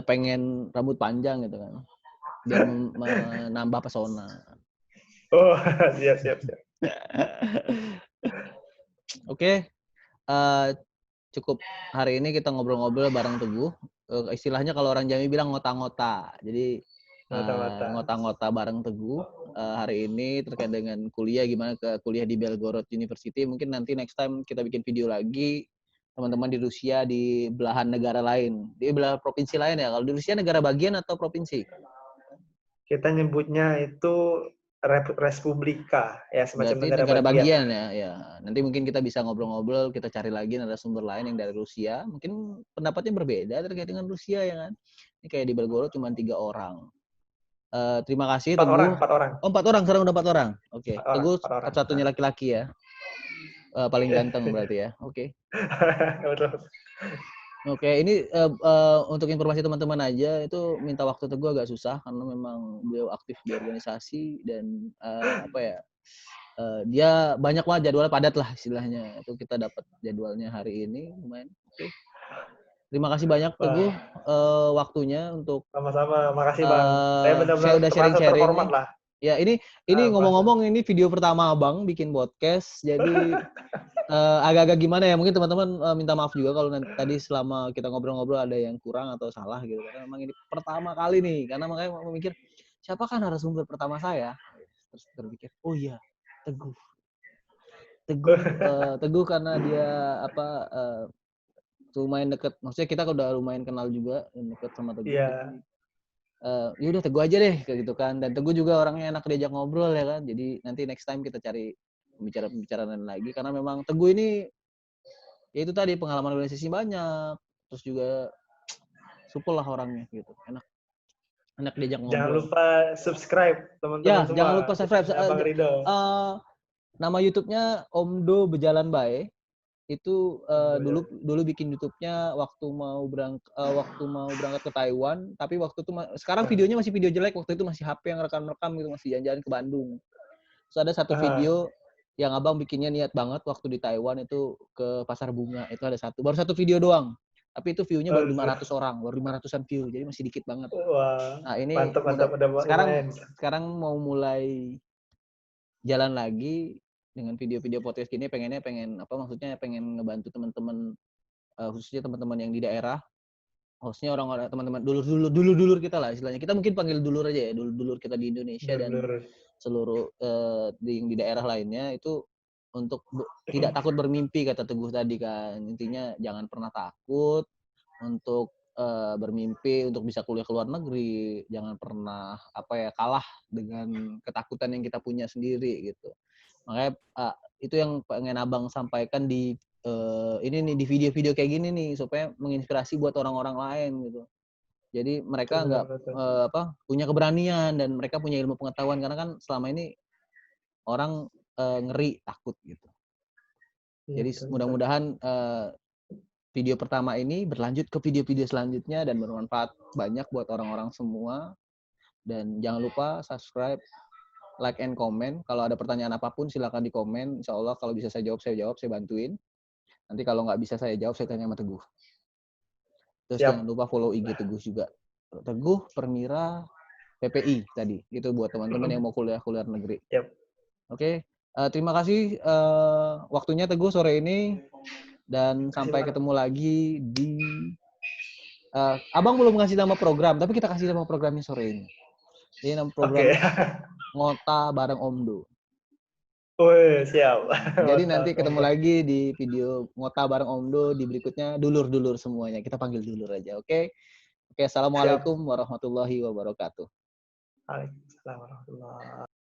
Pengen rambut panjang gitu kan. Biar menambah pesona. Oh, siap. Oke. Cukup hari ini kita ngobrol-ngobrol bareng Teguh. Istilahnya kalau orang Jambi bilang ngota-ngota. Jadi ngota-ngota bareng Teguh hari ini terkait dengan kuliah, gimana kuliah di Belgorod University. Mungkin nanti next time kita bikin video lagi teman-teman di Rusia di belahan negara lain, di belahan provinsi lain ya. Kalau di Rusia negara bagian atau provinsi? Kita nyebutnya itu Respublika, ya semacam Berarti negara bagian ya. Ya. Nanti mungkin kita bisa ngobrol-ngobrol, kita cari lagi narasumber lain yang dari Rusia. Mungkin pendapatnya berbeda terkait dengan Rusia ya kan. Ini kayak di Belgorod cuma 3 orang. Terima kasih Teguh. 4 orang. Oh, 4 orang, sekarang udah 4 orang. Oke. Teguh 4 orang. satu-satunya laki-laki ya. Paling ganteng berarti ya. Oke. Oke, ini untuk informasi teman-teman aja, itu minta waktu Teguh agak susah karena memang beliau aktif di organisasi dan dia banyak lah jadwal padat lah istilahnya. Itu kita dapat jadwalnya hari ini lumayan. Oke. Terima kasih banyak Teguh waktunya untuk sama-sama. Makasih Bang. Saya saya benar-benar udah merasa sharing-sharing terhormat nih. lah. Ya, ini ngomong-ngomong ini video pertama Abang bikin podcast. Jadi agak-agak gimana ya, mungkin teman-teman minta maaf juga kalau tadi selama kita ngobrol-ngobrol ada yang kurang atau salah gitu, karena memang ini pertama kali nih, karena makanya memikir siapakah narasumber pertama saya, terus terpikir oh iya Teguh karena dia lumayan deket, maksudnya kita udah lumayan kenal juga deket sama Teguh. Iya. Ya udah Teguh aja deh kayak gitu kan, dan Teguh juga orangnya enak diajak ngobrol ya kan, jadi nanti next time kita cari pembicaraan lagi karena memang Teguh ini ya itu tadi pengalaman organisasi banyak, terus juga supel lah orangnya gitu, enak diajak ngobrol. Jangan lupa subscribe teman-teman semua. Jangan lupa subscribe. Bang Rido. Nama YouTube-nya Omdo Berjalan Bae. Itu dulu bikin YouTube-nya waktu mau berangkat ke Taiwan, tapi waktu itu sekarang videonya masih video jelek, waktu itu masih HP yang rekam gitu, masih jalan-jalan ke Bandung. Terus ada satu video yang Abang bikinnya niat banget waktu di Taiwan itu ke Pasar Bunga, itu ada baru satu video doang. Tapi itu view-nya baru 500 orang, baru 500-an view, jadi masih dikit banget. Wah, nah ini mantap, sekarang mau mulai jalan lagi dengan video-video podcast gini, pengen ngebantu teman-teman, khususnya teman-teman yang di daerah, khususnya orang-orang teman-teman dulur kita lah istilahnya, kita mungkin panggil dulur aja ya, dulur kita di Indonesia dan seluruh di daerah lainnya, itu untuk tidak takut bermimpi, kata Teguh tadi kan, intinya jangan pernah takut untuk bermimpi untuk bisa kuliah ke luar negeri, jangan pernah kalah dengan ketakutan yang kita punya sendiri gitu. Makanya itu yang pengen Abang sampaikan di ini nih, di video-video kayak gini nih, supaya menginspirasi buat orang-orang lain gitu. Jadi mereka nggak punya keberanian dan mereka punya ilmu pengetahuan, karena kan selama ini orang ngeri, takut gitu. Jadi mudah-mudahan video pertama ini berlanjut ke video-video selanjutnya dan bermanfaat banyak buat orang-orang semua. Dan jangan lupa subscribe, like, and comment. Kalau ada pertanyaan apapun silakan di komen. Insya Allah kalau bisa saya jawab, saya bantuin. Nanti kalau nggak bisa saya jawab, saya tanya sama Teguh. Terus jangan lupa follow IG Teguh juga. Teguh Permira PPI tadi. Itu buat teman-teman yang mau kuliah negeri. Oke. Terima kasih waktunya Teguh sore ini. Dan sampai ketemu lagi di Abang belum ngasih nama program, tapi kita kasih nama programnya sore ini. Ini nama program Ngota Bareng Omdo. Siap. Jadi nanti ketemu lagi di video Ngota Bareng Omdo di berikutnya, dulur-dulur semuanya. Kita panggil dulur aja, oke? Oke, assalamualaikum warahmatullahi wabarakatuh. Waalaikumsalam warahmatullahi wabarakatuh.